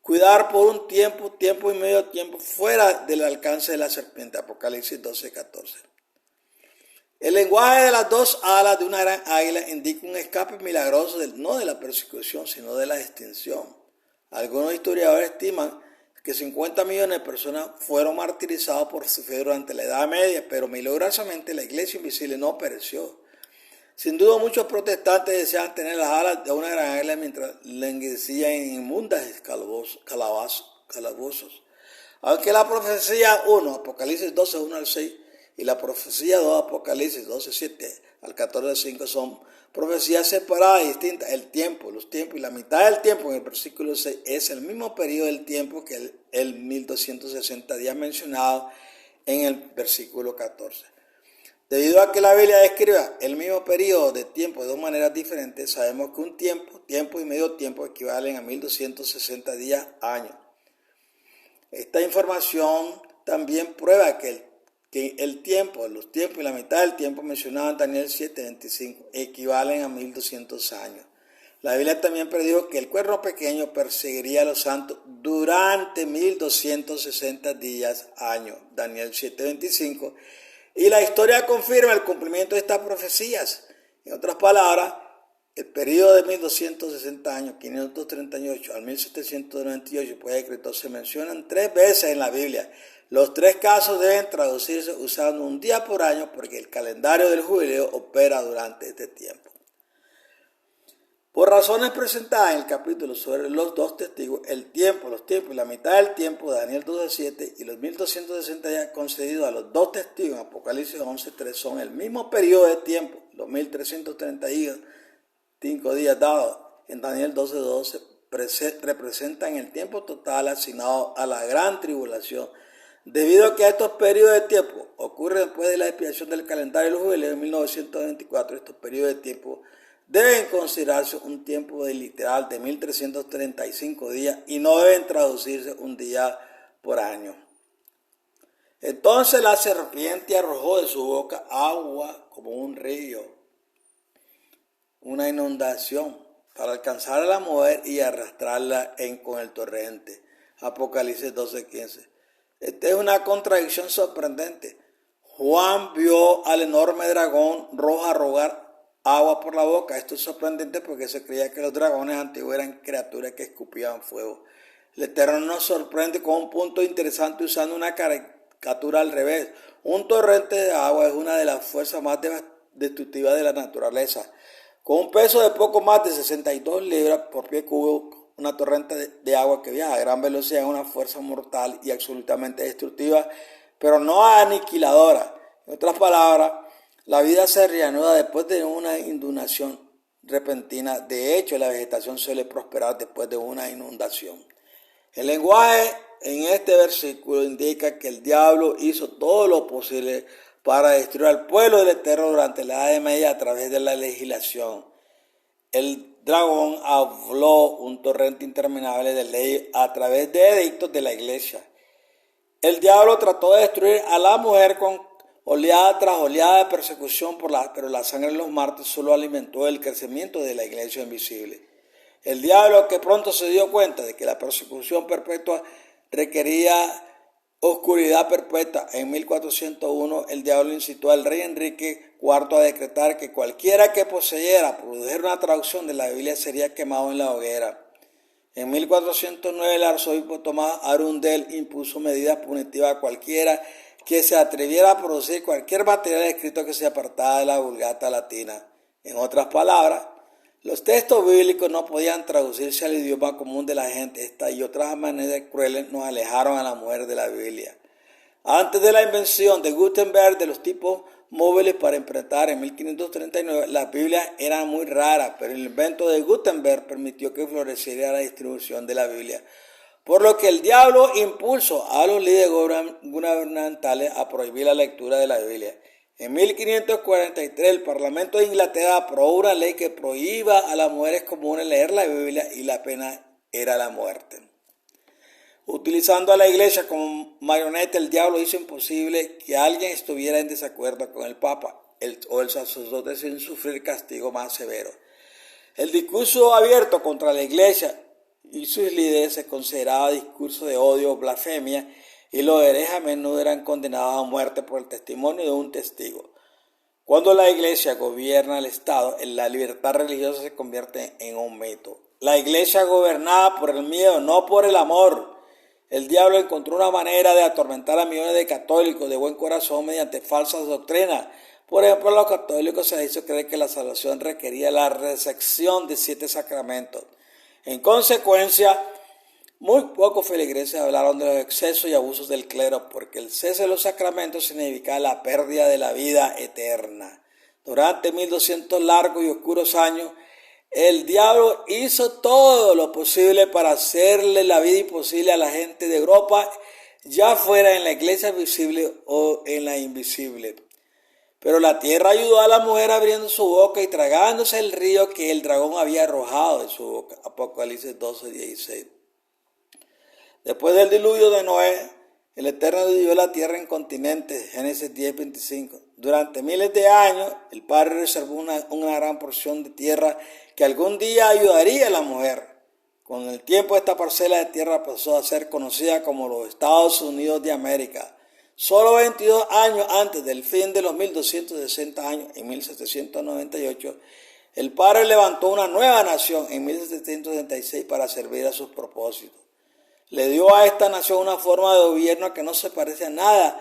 Cuidar por un tiempo y medio tiempo fuera del alcance de la serpiente. Apocalipsis 12:14. El lenguaje de las 2 alas de una gran águila indica un escape milagroso no de la persecución, sino de la extinción. Algunos historiadores estiman que 50 millones de personas fueron martirizados por su fe durante la Edad Media, pero milagrosamente la iglesia invisible no pereció. Sin duda muchos protestantes desean tener las alas de una gran águila mientras languecían en inmundas calabozos. Aunque la profecía 1, Apocalipsis 12, 1 al 6, y la profecía 2, Apocalipsis 12, 7 al 14, 5, son profecías separadas y distintas. Los tiempos y la mitad del tiempo en el versículo 6 es el mismo periodo del tiempo que el 1260 días mencionado en el versículo 14. Debido a que la Biblia describe el mismo periodo de tiempo de dos maneras diferentes, sabemos que un tiempo y medio tiempo equivalen a 1260 días, años. Esta información también prueba que los tiempos y la mitad del tiempo mencionado en Daniel 7:25 equivalen a 1200 años. La Biblia también predijo que el cuerno pequeño perseguiría a los santos durante 1260 días, años, Daniel 7:25, y la historia confirma el cumplimiento de estas profecías. En otras palabras, el periodo de 1260 años, 538 al 1798, pues escrito, se mencionan 3 veces en la Biblia. Los 3 casos deben traducirse usando un día por año porque el calendario del jubileo opera durante este tiempo. Por razones presentadas en el capítulo sobre los 2 testigos, los tiempos y la mitad del tiempo de Daniel 12:7 y los 1260 días concedidos a los 2 testigos en Apocalipsis 11:3 son el mismo periodo de tiempo, los 1335 días dados en Daniel 12:12 representan el tiempo total asignado a la gran tribulación. Debido a que estos periodos de tiempo ocurren después de la expiación del calendario de los jubileos en 1924, estos periodos de tiempo deben considerarse un tiempo literal de 1335 días y no deben traducirse un día por año. Entonces la serpiente arrojó de su boca agua como un río, una inundación, para alcanzar a la mujer y arrastrarla con el torrente. Apocalipsis 12:15. Esta es una contradicción sorprendente. Juan vio al enorme dragón rojo arrojar agua por la boca. Esto es sorprendente porque se creía que los dragones antiguos eran criaturas que escupían fuego. El Eterno nos sorprende con un punto interesante usando una caricatura al revés. Un torrente de agua es una de las fuerzas más destructivas de la naturaleza. Con un peso de poco más de 62 libras por pie cubo, una torrente de agua que viaja a gran velocidad es una fuerza mortal y absolutamente destructiva, pero no aniquiladora. En otras palabras, la vida se reanuda después de una inundación repentina. De hecho, la vegetación suele prosperar después de una inundación. El lenguaje en este versículo indica que el diablo hizo todo lo posible para destruir al pueblo del Eterno durante la Edad Media a través de la legislación. El dragón habló un torrente interminable de ley a través de edictos de la iglesia. El diablo trató de destruir a la mujer con oleada tras oleada de persecución, pero la sangre de los mártires solo alimentó el crecimiento de la iglesia invisible. El diablo, que pronto se dio cuenta de que la persecución perpetua requería oscuridad perpetua, en 1401 el diablo incitó al rey Enrique IV a decretar que cualquiera que produjera una traducción de la Biblia sería quemado en la hoguera. En 1409 el arzobispo Tomás Arundel impuso medidas punitivas a cualquiera que se atreviera a producir cualquier material escrito que se apartara de la Vulgata latina. En otras palabras, los textos bíblicos no podían traducirse al idioma común de la gente. Esta y otras maneras crueles nos alejaron a la mujer de la Biblia. Antes de la invención de Gutenberg de los tipos móviles para imprentar en 1539, las Biblias eran muy raras, pero el invento de Gutenberg permitió que floreciera la distribución de la Biblia. Por lo que el diablo impulsó a los líderes gubernamentales a prohibir la lectura de la Biblia. En 1543 el Parlamento de Inglaterra aprobó una ley que prohíba a las mujeres comunes leer la Biblia y la pena era la muerte. Utilizando a la iglesia como marioneta, el diablo hizo imposible que alguien estuviera en desacuerdo con el Papa o el sacerdote sin sufrir castigo más severo. El discurso abierto contra la iglesia y sus líderes se consideraba discurso de odio o blasfemia, y los herejes a menudo eran condenados a muerte por el testimonio de un testigo. Cuando la iglesia gobierna el Estado, la libertad religiosa se convierte en un mito. La iglesia gobernada por el miedo, no por el amor. El diablo encontró una manera de atormentar a millones de católicos de buen corazón mediante falsas doctrinas. Por ejemplo, a los católicos se les hizo creer que la salvación requería la recepción de 7 sacramentos. En consecuencia, muy pocos feligreses hablaron de los excesos y abusos del clero, porque el cese de los sacramentos significaba la pérdida de la vida eterna. Durante 1200 largos y oscuros años, el diablo hizo todo lo posible para hacerle la vida imposible a la gente de Europa, ya fuera en la iglesia visible o en la invisible. Pero la tierra ayudó a la mujer abriendo su boca y tragándose el río que el dragón había arrojado de su boca. Apocalipsis 12:16. Después del diluvio de Noé, el Eterno dividió la tierra en continentes, Génesis 10:25. Durante miles de años, el Padre reservó una gran porción de tierra que algún día ayudaría a la mujer. Con el tiempo, esta parcela de tierra pasó a ser conocida como los Estados Unidos de América. Solo 22 años antes del fin de los 1260 años, en 1798, el Padre levantó una nueva nación en 1776 para servir a sus propósitos. Le dio a esta nación una forma de gobierno que no se parece a nada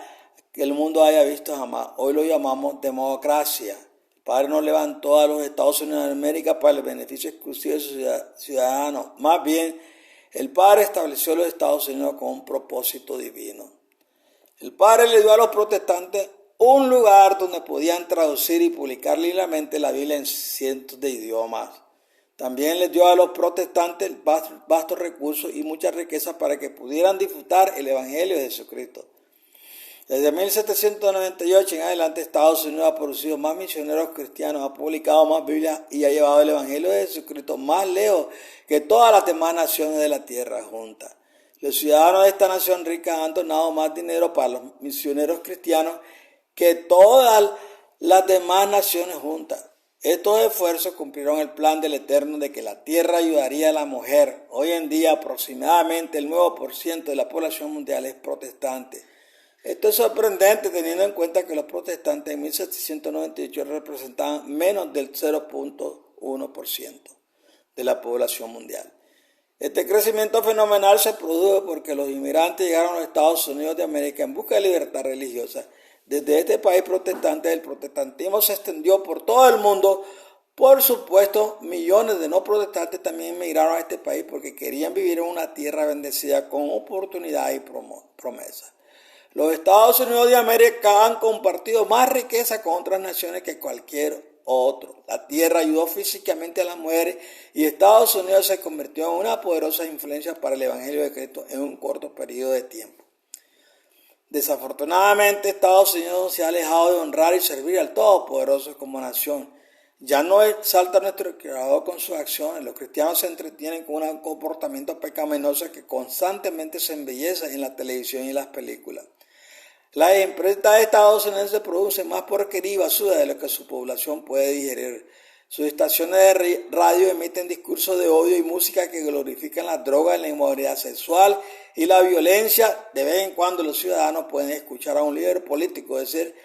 que el mundo haya visto jamás. Hoy lo llamamos democracia. El Padre no levantó a los Estados Unidos de América para el beneficio exclusivo de sus ciudadanos. Más bien, el Padre estableció los Estados Unidos con un propósito divino. El Padre le dio a los protestantes un lugar donde podían traducir y publicar libremente la Biblia en cientos de idiomas. También les dio a los protestantes vastos recursos y mucha riqueza para que pudieran disfrutar el Evangelio de Jesucristo. Desde 1798 en adelante, Estados Unidos ha producido más misioneros cristianos, ha publicado más Biblia y ha llevado el Evangelio de Jesucristo más lejos que todas las demás naciones de la tierra juntas. Los ciudadanos de esta nación rica han donado más dinero para los misioneros cristianos que todas las demás naciones juntas. Estos esfuerzos cumplieron el plan del Eterno de que la tierra ayudaría a la mujer. Hoy en día aproximadamente el 9% de la población mundial es protestante. Esto es sorprendente teniendo en cuenta que los protestantes en 1798 representaban menos del 0.1% de la población mundial. Este crecimiento fenomenal se produjo porque los inmigrantes llegaron a los Estados Unidos de América en busca de libertad religiosa. Desde este país protestante, el protestantismo se extendió por todo el mundo. Por supuesto, millones de no protestantes también emigraron a este país porque querían vivir en una tierra bendecida con oportunidad y promesa. Los Estados Unidos de América han compartido más riqueza con otras naciones que cualquier otro. La tierra ayudó físicamente a las mujeres y Estados Unidos se convirtió en una poderosa influencia para el Evangelio de Cristo en un corto periodo de tiempo. Desafortunadamente, Estados Unidos se ha alejado de honrar y servir al Todopoderoso como nación. Ya no exalta a nuestro Creador con sus acciones. Los cristianos se entretienen con un comportamiento pecaminoso que constantemente se embellece en la televisión y las películas. Las empresas de Estados Unidos producen más porquería y basura de lo que su población puede digerir. Sus estaciones de radio emiten discursos de odio y música que glorifican las drogas, la inmoralidad sexual y la violencia. De vez en cuando los ciudadanos pueden escuchar a un líder político decir: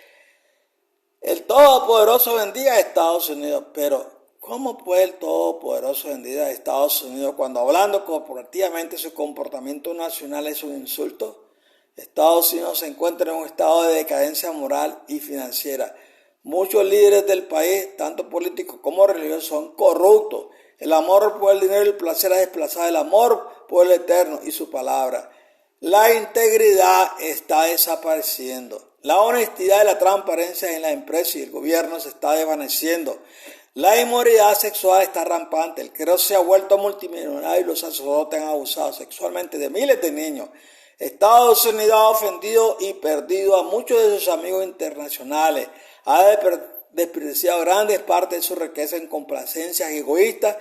el Todopoderoso bendiga a Estados Unidos. Pero ¿cómo puede el Todopoderoso bendiga a Estados Unidos cuando hablando corporativamente su comportamiento nacional es un insulto? Estados Unidos se encuentra en un estado de decadencia moral y financiera. Muchos líderes del país, tanto políticos como religiosos, son corruptos. El amor por el dinero y el placer ha desplazado el amor por el Eterno y su palabra. La integridad está desapareciendo. La honestidad y la transparencia en la empresa y el gobierno se está desvaneciendo. La inmoralidad sexual está rampante. El clero se ha vuelto multimillonario y los sacerdotes han abusado sexualmente de miles de niños. Estados Unidos ha ofendido y perdido a muchos de sus amigos internacionales. Ha desperdiciado grandes partes de su riqueza en complacencias egoístas.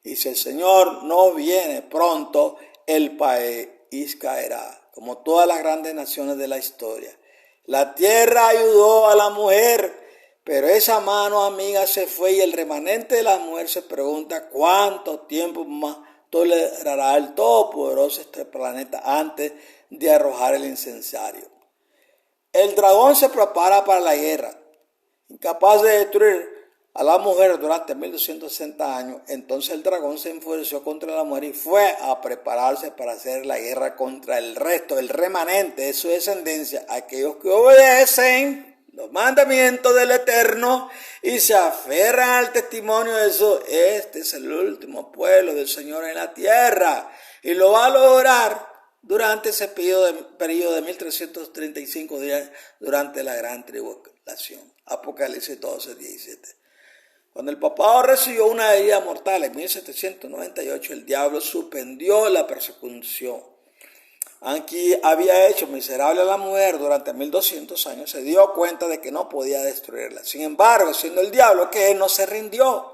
Y si el Señor no viene pronto, el país caerá, como todas las grandes naciones de la historia. La tierra ayudó a la mujer, pero esa mano amiga se fue y el remanente de la mujer se pregunta cuánto tiempo más tolerará el Todopoderoso este planeta antes de arrojar el incensario. El dragón se prepara para la guerra. Incapaz de destruir a la mujer durante 1260 años, entonces el dragón se enfureció contra la mujer y fue a prepararse para hacer la guerra contra el resto, el remanente de su descendencia, aquellos que obedecen los mandamientos del Eterno y se aferran al testimonio de eso. Este es el último pueblo del Señor en la tierra y lo va a lograr durante ese periodo de 1335 días durante la gran tribulación. Apocalipsis 12, 17. Cuando el papado recibió una herida mortal en 1798, el diablo suspendió la persecución. Aunque había hecho miserable a la mujer durante 1200 años, se dio cuenta de que no podía destruirla. Sin embargo, siendo el diablo que él no se rindió,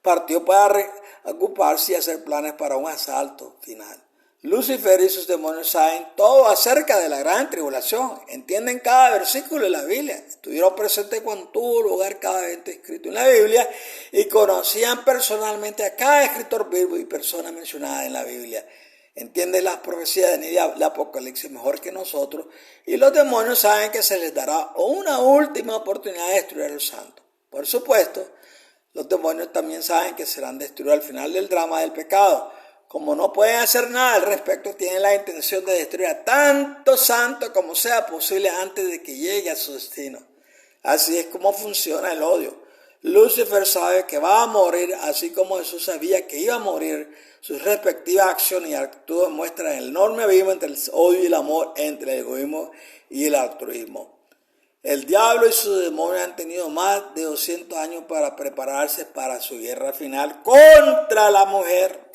partió para ocuparse y hacer planes para un asalto final. Lucifer y sus demonios saben todo acerca de la gran tribulación, entienden cada versículo de la Biblia, estuvieron presentes cuando tuvo lugar cada evento escrito en la Biblia y conocían personalmente a cada escritor bíblico y persona mencionada en la Biblia. Entienden las profecías de Daniel y Apocalipsis mejor que nosotros, y los demonios saben que se les dará una última oportunidad de destruir a los santos. Por supuesto, los demonios también saben que serán destruidos al final del drama del pecado. Como no pueden hacer nada al respecto, tienen la intención de destruir a tantos santos como sea posible antes de que llegue a su destino. Así es como funciona el odio. Lucifer sabe que va a morir, así como Jesús sabía que iba a morir. Sus respectivas acciones y actitudes muestran el enorme abismo entre el odio y el amor, entre el egoísmo y el altruismo. El diablo y sus demonios han tenido más de 200 años para prepararse para su guerra final contra la mujer.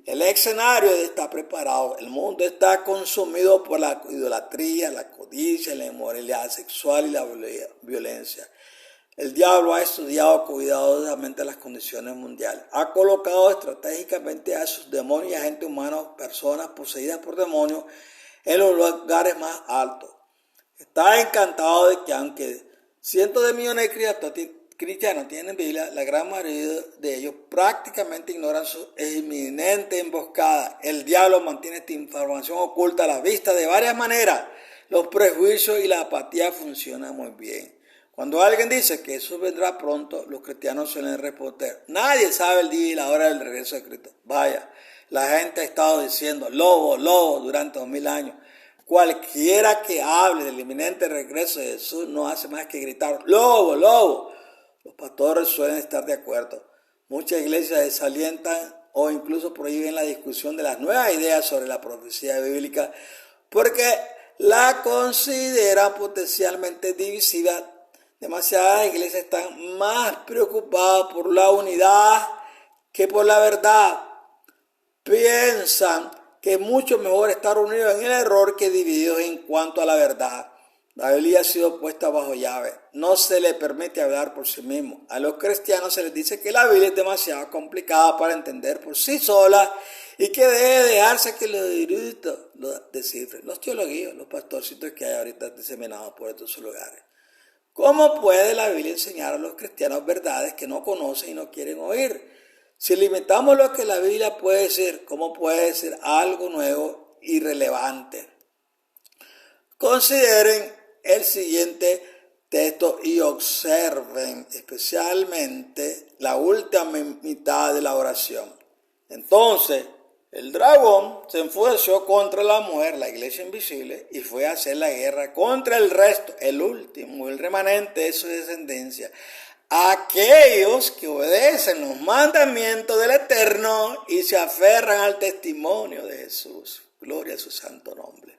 El escenario está preparado, el mundo está consumido por la idolatría, la codicia, la inmoralidad sexual y la violencia. El diablo ha estudiado cuidadosamente las condiciones mundiales, ha colocado estratégicamente a sus demonios y agentes humanos, personas poseídas por demonios, en los lugares más altos. Está encantado de que aunque cientos de millones de cristianos tienen Biblia, la gran mayoría de ellos prácticamente ignoran su inminente emboscada. El diablo mantiene esta información oculta a la vista de varias maneras. Los prejuicios y la apatía funcionan muy bien. Cuando alguien dice que Jesús vendrá pronto, los cristianos suelen responder: nadie sabe el día y la hora del regreso de Cristo. Vaya, la gente ha estado diciendo lobo, lobo durante 2000 años. Cualquiera que hable del inminente regreso de Jesús no hace más que gritar lobo, lobo. Los pastores suelen estar de acuerdo. Muchas iglesias desalientan o incluso prohíben la discusión de las nuevas ideas sobre la profecía bíblica porque la consideran potencialmente divisiva. Demasiadas iglesias están más preocupadas por la unidad que por la verdad. Piensan que es mucho mejor estar unidos en el error que divididos en cuanto a la verdad. La Biblia ha sido puesta bajo llave. No se le permite hablar por sí mismo. A los cristianos se les dice que la Biblia es demasiado complicada para entender por sí sola y que debe dejarse que los eruditos lo descifren. Los teólogos, los pastorcitos que hay ahorita diseminados por estos lugares. ¿Cómo puede la Biblia enseñar a los cristianos verdades que no conocen y no quieren oír? Si limitamos lo que la Biblia puede decir, ¿cómo puede decir algo nuevo y relevante? Consideren el siguiente texto y observen especialmente la última mitad de la oración. Entonces, el dragón se enfureció contra la mujer, la iglesia invisible, y fue a hacer la guerra contra el resto, el último, el remanente de su descendencia. Aquellos que obedecen los mandamientos del Eterno y se aferran al testimonio de Jesús. Gloria a su santo nombre.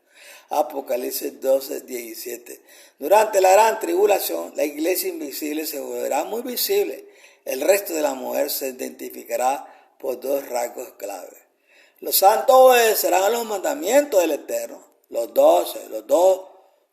Apocalipsis 12, 17. Durante la gran tribulación, la iglesia invisible se volverá muy visible. El resto de la mujer se identificará por dos rasgos clave. Los santos obedecerán a los mandamientos del Eterno. Los dos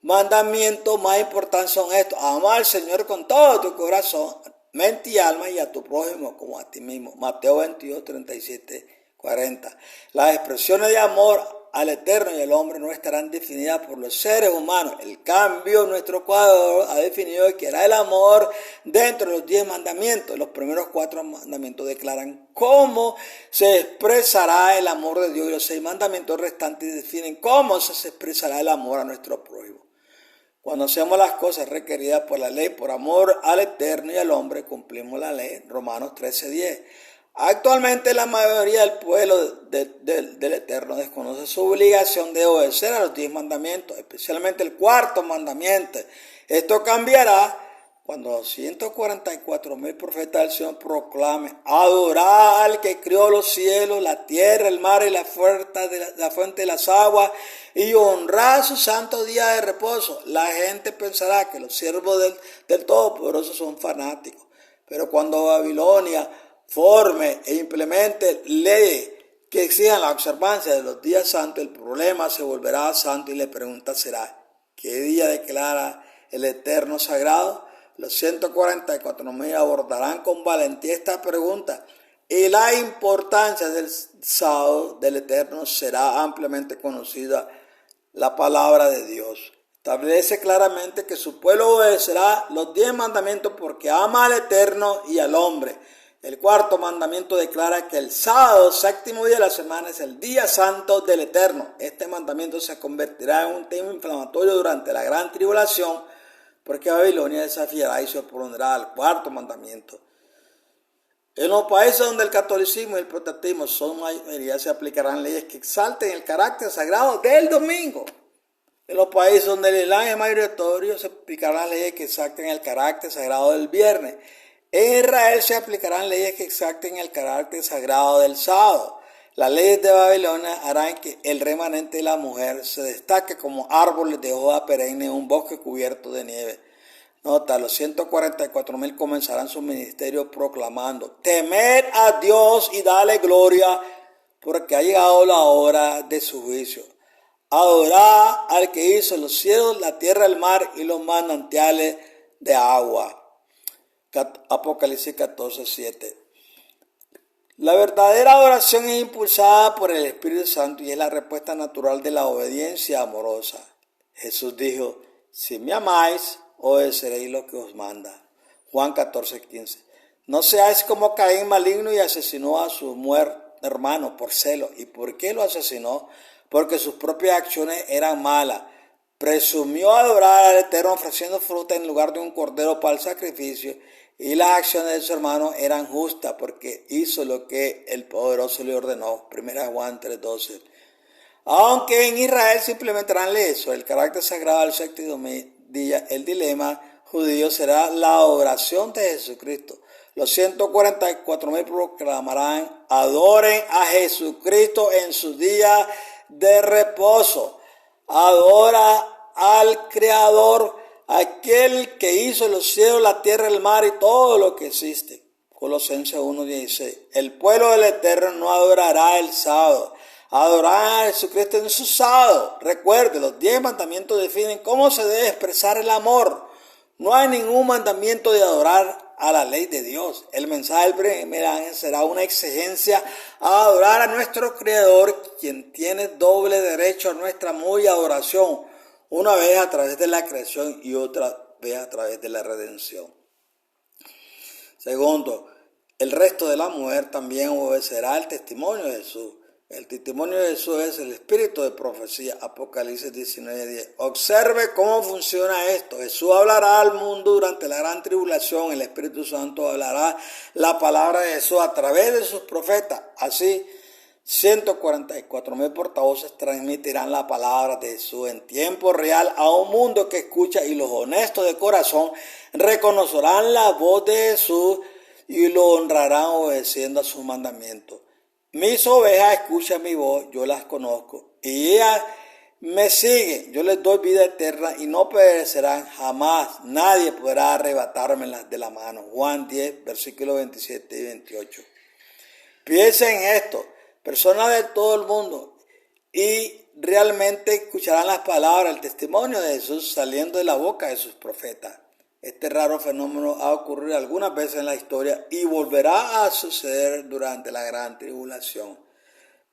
mandamientos más importantes son estos: amar al Señor con todo tu corazón, mente y alma, y a tu prójimo como a ti mismo. Mateo 22, 37, 40. Las expresiones de amor al Eterno y al hombre no estarán definidas por los seres humanos. El cambio, nuestro cuadro ha definido que era el amor dentro de los 10 mandamientos. Los primeros 4 mandamientos declaran cómo se expresará el amor de Dios y los 6 mandamientos restantes definen cómo se expresará el amor a nuestro prójimo. Cuando hacemos las cosas requeridas por la ley, por amor al Eterno y al hombre, cumplimos la ley. Romanos 13:10. Actualmente la mayoría del pueblo del Eterno desconoce su obligación de obedecer a los 10 mandamientos, especialmente el cuarto mandamiento. Esto cambiará cuando 144,000 profetas del Señor proclamen: adorad al que crió los cielos, la tierra, el mar y la fuente de las aguas, y honrad su santo día de reposo. La gente pensará que los siervos del Todopoderoso son fanáticos, pero cuando Babilonia forme e implemente leyes que exijan la observancia de los días santos, el problema se volverá santo y la pregunta será: ¿qué día declara el Eterno sagrado? Los 144,000 abordarán con valentía esta pregunta, y la importancia del sábado del Eterno será ampliamente conocida. La palabra de Dios establece claramente que su pueblo obedecerá los 10 mandamientos porque ama al Eterno y al hombre. El cuarto mandamiento declara que el sábado, séptimo día de la semana, es el día santo del Eterno. Este mandamiento se convertirá en un tema inflamatorio durante la gran tribulación, porque Babilonia desafiará y se opondrá al cuarto mandamiento. En los países donde el catolicismo y el protestantismo son mayoría, se aplicarán leyes que exalten el carácter sagrado del domingo. En los países donde el Islam es mayoritario, se aplicarán leyes que exalten el carácter sagrado del viernes. En Israel se aplicarán leyes que exalten el carácter sagrado del sábado. Las leyes de Babilonia harán que el remanente de la mujer se destaque como árboles de hoja perenne en un bosque cubierto de nieve. Nota, los 144,000 comenzarán su ministerio proclamando: temed a Dios y dale gloria, porque ha llegado la hora de su juicio. Adorad al que hizo los cielos, la tierra, el mar y los manantiales de agua. Apocalipsis 14:7. La verdadera adoración es impulsada por el Espíritu Santo y es la respuesta natural de la obediencia amorosa. Jesús dijo: si me amáis, obedeceréis lo que os manda. Juan 14:15. No seáis como Caín, maligno, y asesinó a su hermano por celo. ¿Y por qué lo asesinó? Porque sus propias acciones eran malas. Presumió adorar al Eterno ofreciendo fruta en lugar de un cordero para el sacrificio, y las acciones de su hermano eran justas porque hizo lo que el Poderoso le ordenó. 1 Juan 3:12. Aunque en Israel se implementarán leyes sobre el carácter sagrado del séptimo día, el dilema judío será la adoración de Jesucristo. Los 144,000 proclamarán: adoren a Jesucristo en su día de reposo. Adora al Creador, aquel que hizo los cielos, la tierra, el mar y todo lo que existe. Colosenses 1:16. El pueblo del Eterno no adorará el sábado. Adorará a Jesucristo en su sábado. Recuerde, los 10 mandamientos definen cómo se debe expresar el amor. No hay ningún mandamiento de adorar a la ley de Dios. El mensaje del primer ángel será una exigencia a adorar a nuestro Creador, quien tiene doble derecho a nuestra muy adoración, una vez a través de la creación y otra vez a través de la redención. Segundo, el resto de la mujer también obedecerá el testimonio de Jesús. El testimonio de Jesús es el espíritu de profecía. Apocalipsis 19:10. Observe cómo funciona esto. Jesús hablará al mundo durante la gran tribulación. El Espíritu Santo hablará la palabra de Jesús a través de sus profetas. Así, 144,000 portavoces transmitirán la palabra de Jesús en tiempo real a un mundo que escucha, y los honestos de corazón reconocerán la voz de Jesús y lo honrarán obedeciendo a sus mandamientos. Mis ovejas escuchan mi voz, yo las conozco, y ellas me siguen. Yo les doy vida eterna y no perecerán jamás. Nadie podrá arrebatármelas de la mano. Juan 10, versículos 27 y 28. Piensen en esto, personas de todo el mundo, y realmente escucharán las palabras, el testimonio de Jesús saliendo de la boca de sus profetas. Este raro fenómeno ha ocurrido algunas veces en la historia y volverá a suceder durante la gran tribulación.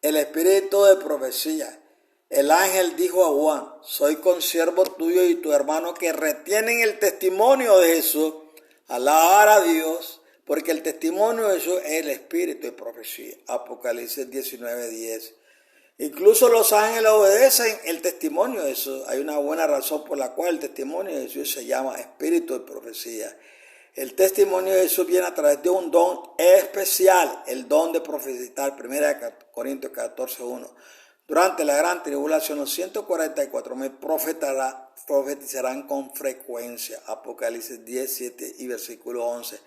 El espíritu de profecía. El ángel dijo a Juan: soy consiervo tuyo y tu hermano que retienen el testimonio de Jesús. Alabar a Dios, porque el testimonio de Jesús es el espíritu de profecía. Apocalipsis 19:10. Incluso los ángeles obedecen el testimonio de Jesús. Hay una buena razón por la cual el testimonio de Jesús se llama espíritu de profecía. El testimonio de Jesús viene a través de un don especial, el don de profetizar, 1 Corintios 14:1. Durante la gran tribulación, los 144,000 profetizarán con frecuencia. Apocalipsis 10:7 y versículo 11.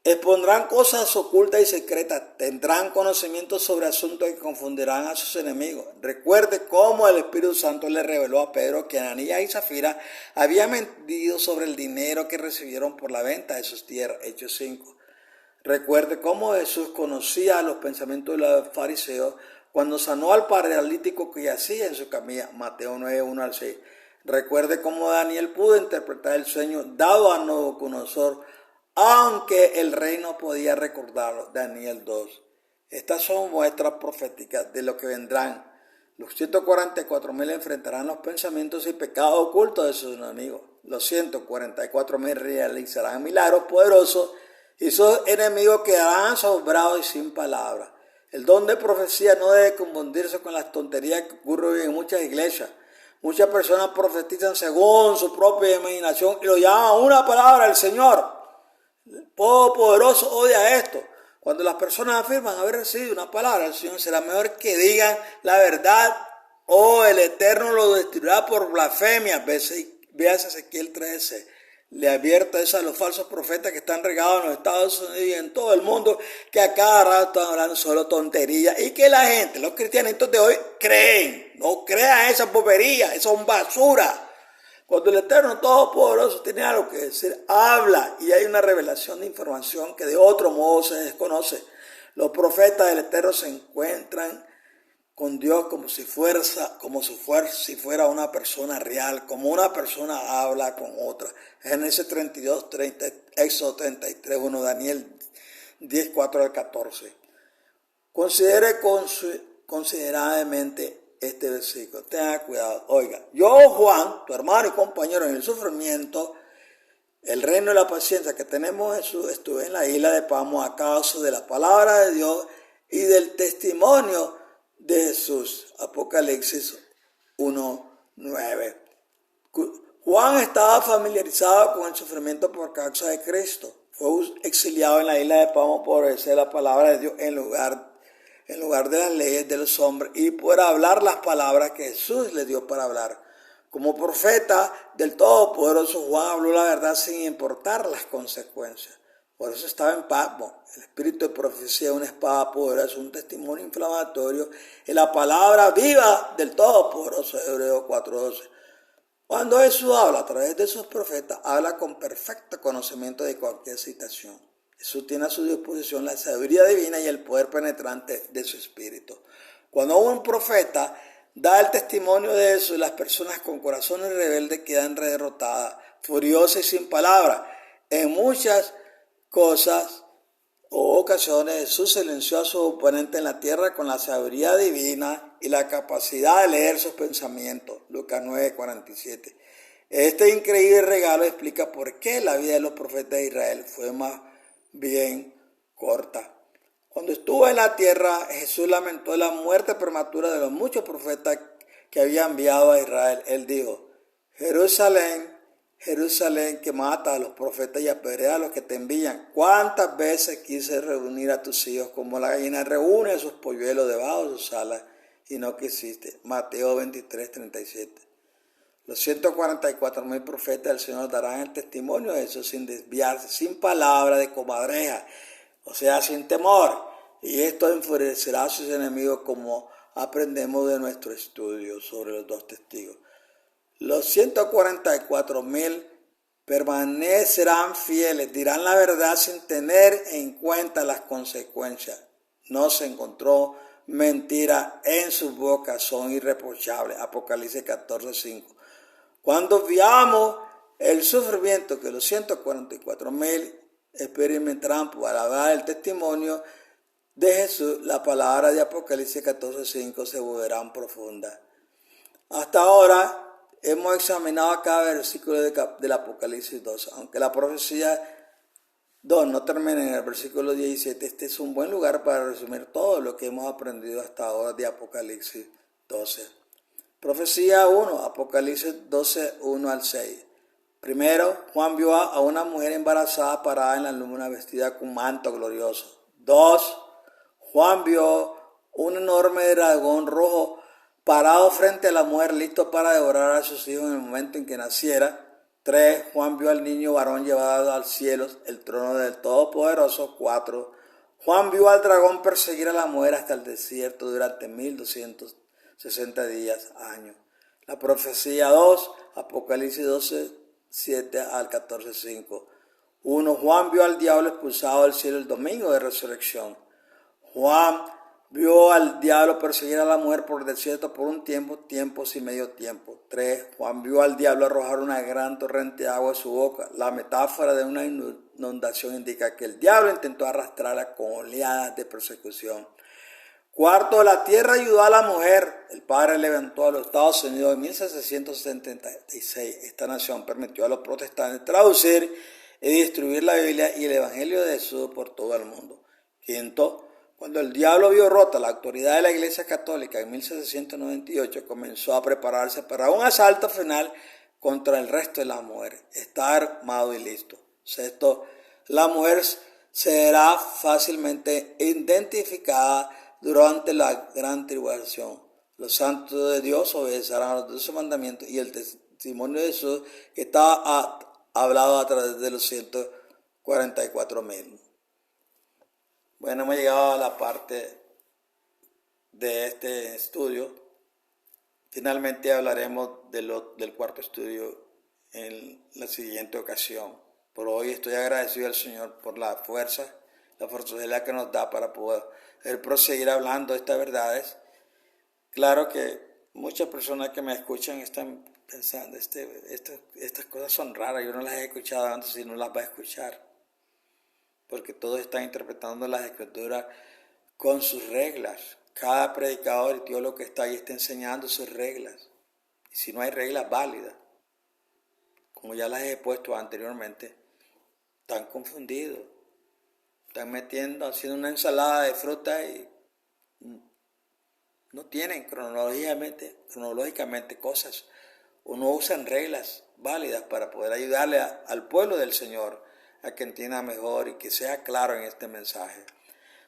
Expondrán cosas ocultas y secretas, tendrán conocimiento sobre asuntos que confundirán a sus enemigos. Recuerde cómo el Espíritu Santo le reveló a Pedro que Ananías y Zafira habían mentido sobre el dinero que recibieron por la venta de sus tierras, Hechos 5. Recuerde cómo Jesús conocía los pensamientos de los fariseos cuando sanó al paralítico que yacía en su camilla, Mateo 9:1-6. Recuerde cómo Daniel pudo interpretar el sueño dado a Nabucodonosor, aunque el rey no podía recordarlo, Daniel 2. Estas son muestras proféticas de lo que vendrán. Los 144,000 enfrentarán los pensamientos y pecados ocultos de sus enemigos. Los 144,000 realizarán milagros poderosos y sus enemigos quedarán asombrados y sin palabras. El don de profecía no debe confundirse con las tonterías que ocurren en muchas iglesias. Muchas personas profetizan según su propia imaginación y lo llaman una palabra del Señor. El poderoso odia esto. Cuando las personas afirman haber recibido una palabra del Señor, será mejor que digan la verdad o el Eterno lo destruirá por blasfemia. Véase Ezequiel 13. Le advierte eso a los falsos profetas que están regados en los Estados Unidos y en todo el mundo, que a cada rato están hablando solo tonterías y que la gente, los cristianitos de hoy, creen. No crean esas boberías, esas son basura. Cuando el Eterno Todopoderoso tiene algo que decir, habla, y hay una revelación de información que de otro modo se desconoce. Los profetas del Eterno se encuentran con Dios como si fuera una persona real, como una persona habla con otra. Génesis 32:30, Éxodo 33:1, Daniel 10:4-14. Considere consideradamente este versículo. Tenga cuidado. Oiga, yo, Juan, tu hermano y compañero en el sufrimiento, el reino y la paciencia que tenemos en Jesús, estuve en la isla de Patmos a causa de la palabra de Dios y del testimonio de Jesús. Apocalipsis 1:9. Juan estaba familiarizado con el sufrimiento por causa de Cristo. Fue exiliado en la isla de Patmos por obedecer la palabra de Dios en lugar de las leyes de los hombres y por hablar las palabras que Jesús le dio para hablar. Como profeta del Todopoderoso, Juan habló la verdad sin importar las consecuencias. Por eso estaba en Patmos. El espíritu de profecía es una espada poderosa, un testimonio inflamatorio en la palabra viva del Todopoderoso, Hebreos 4:12. Cuando Jesús habla a través de sus profetas, habla con perfecto conocimiento de cualquier situación. Jesús tiene a su disposición la sabiduría divina y el poder penetrante de su espíritu. Cuando un profeta da el testimonio de eso, las personas con corazones rebeldes quedan derrotadas, furiosas y sin palabras. En muchas cosas o ocasiones Jesús silenció a su oponente en la tierra con la sabiduría divina y la capacidad de leer sus pensamientos. Lucas 9:47. Este increíble regalo explica por qué la vida de los profetas de Israel fue más bien corta. Cuando estuvo en la tierra, Jesús lamentó la muerte prematura de los muchos profetas que había enviado a Israel. Él dijo: Jerusalén, Jerusalén, que mata a los profetas y apedrea a los que te envían. ¿Cuántas veces quise reunir a tus hijos como la gallina reúne a sus polluelos debajo de sus alas y no quisiste? Mateo 23:37. Los 144,000 profetas del Señor darán el testimonio de eso sin desviarse, sin palabra de comadreja, o sea, sin temor. Y esto enfurecerá a sus enemigos, como aprendemos de nuestro estudio sobre los dos testigos. Los 144,000 permanecerán fieles, dirán la verdad sin tener en cuenta las consecuencias. No se encontró mentira en sus bocas, son irreprochables. Apocalipsis 14:5. Cuando veamos el sufrimiento que los 144,000 experimentarán para dar el testimonio de Jesús, la palabra de Apocalipsis 14:5 se volverán profundas. Hasta ahora hemos examinado cada versículo del Apocalipsis 2. Aunque la profecía 2 no termina en el versículo 17, este es un buen lugar para resumir todo lo que hemos aprendido hasta ahora de Apocalipsis 12. Profecía 1, Apocalipsis 12, 1 al 6. Primero, Juan vio a una mujer embarazada parada en la luna vestida con manto glorioso. 2. Juan vio un enorme dragón rojo parado frente a la mujer, listo para devorar a sus hijos en el momento en que naciera. 3. Juan vio al niño varón llevado al cielo, el trono del Todopoderoso. 4. Juan vio al dragón perseguir a la mujer hasta el desierto durante 1260 días, años. La profecía 2, Apocalipsis 12, 7 al 14, 5. 1. Juan vio al diablo expulsado del cielo el domingo de resurrección. Juan vio al diablo perseguir a la mujer por el desierto por un tiempo, tiempos y medio tiempo. 3. Juan vio al diablo arrojar una gran torrente de agua de su boca. La metáfora de una inundación indica que el diablo intentó arrastrarla con oleadas de persecución. 4. La tierra ayudó a la mujer. El Padre levantó a los Estados Unidos en 1776. Esta nación permitió a los protestantes traducir y distribuir la Biblia y el Evangelio de Jesús por todo el mundo. 5. Cuando el diablo vio rota la autoridad de la Iglesia Católica en 1798, comenzó a prepararse para un asalto final contra el resto de las mujeres. Está armado y listo. 6. La mujer será fácilmente identificada durante la gran tribulación. Los santos de Dios obedecerán a los 12 mandamientos y el testimonio de Jesús que está hablado a través de los 144,000. Bueno, hemos llegado a la parte de este estudio. Finalmente hablaremos del cuarto estudio en la siguiente ocasión. Por hoy estoy agradecido al Señor por la fortaleza que nos da para poder proseguir hablando de estas verdades. Claro que muchas personas que me escuchan están pensando, estas cosas son raras, yo no las he escuchado antes y no las voy a escuchar. Porque todos están interpretando las escrituras con sus reglas. Cada predicador y teólogo que está ahí está enseñando sus reglas. Y si no hay reglas válidas, como ya las he puesto anteriormente, están confundidos. Están haciendo una ensalada de fruta y no tienen cronológicamente cosas. O no usan reglas válidas para poder ayudarle al pueblo del Señor a que entienda mejor y que sea claro en este mensaje.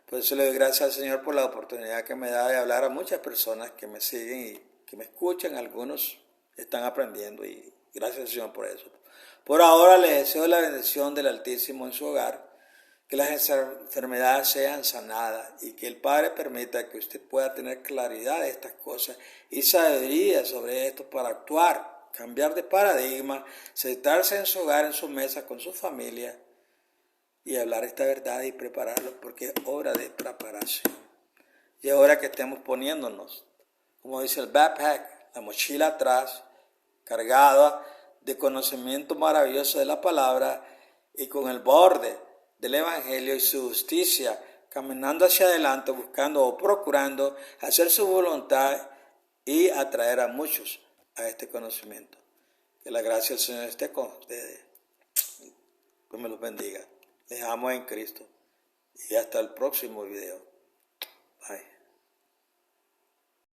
Por eso le doy gracias al Señor por la oportunidad que me da de hablar a muchas personas que me siguen y que me escuchan. Algunos están aprendiendo y gracias al Señor por eso. Por ahora les deseo la bendición del Altísimo en su hogar, que las enfermedades sean sanadas y que el Padre permita que usted pueda tener claridad de estas cosas y sabiduría sobre esto para actuar, cambiar de paradigma, sentarse en su hogar, en su mesa, con su familia y hablar esta verdad y prepararlo, porque es hora de preparación. Y es hora que estemos poniéndonos, como dice el backpack, la mochila atrás, cargada de conocimiento maravilloso de la palabra y con el borde del Evangelio y su justicia, caminando hacia adelante, buscando o procurando hacer su voluntad y atraer a muchos a este conocimiento. Que la gracia del Señor esté con ustedes. Que me los bendiga. Les amo en Cristo. Y hasta el próximo video. Bye.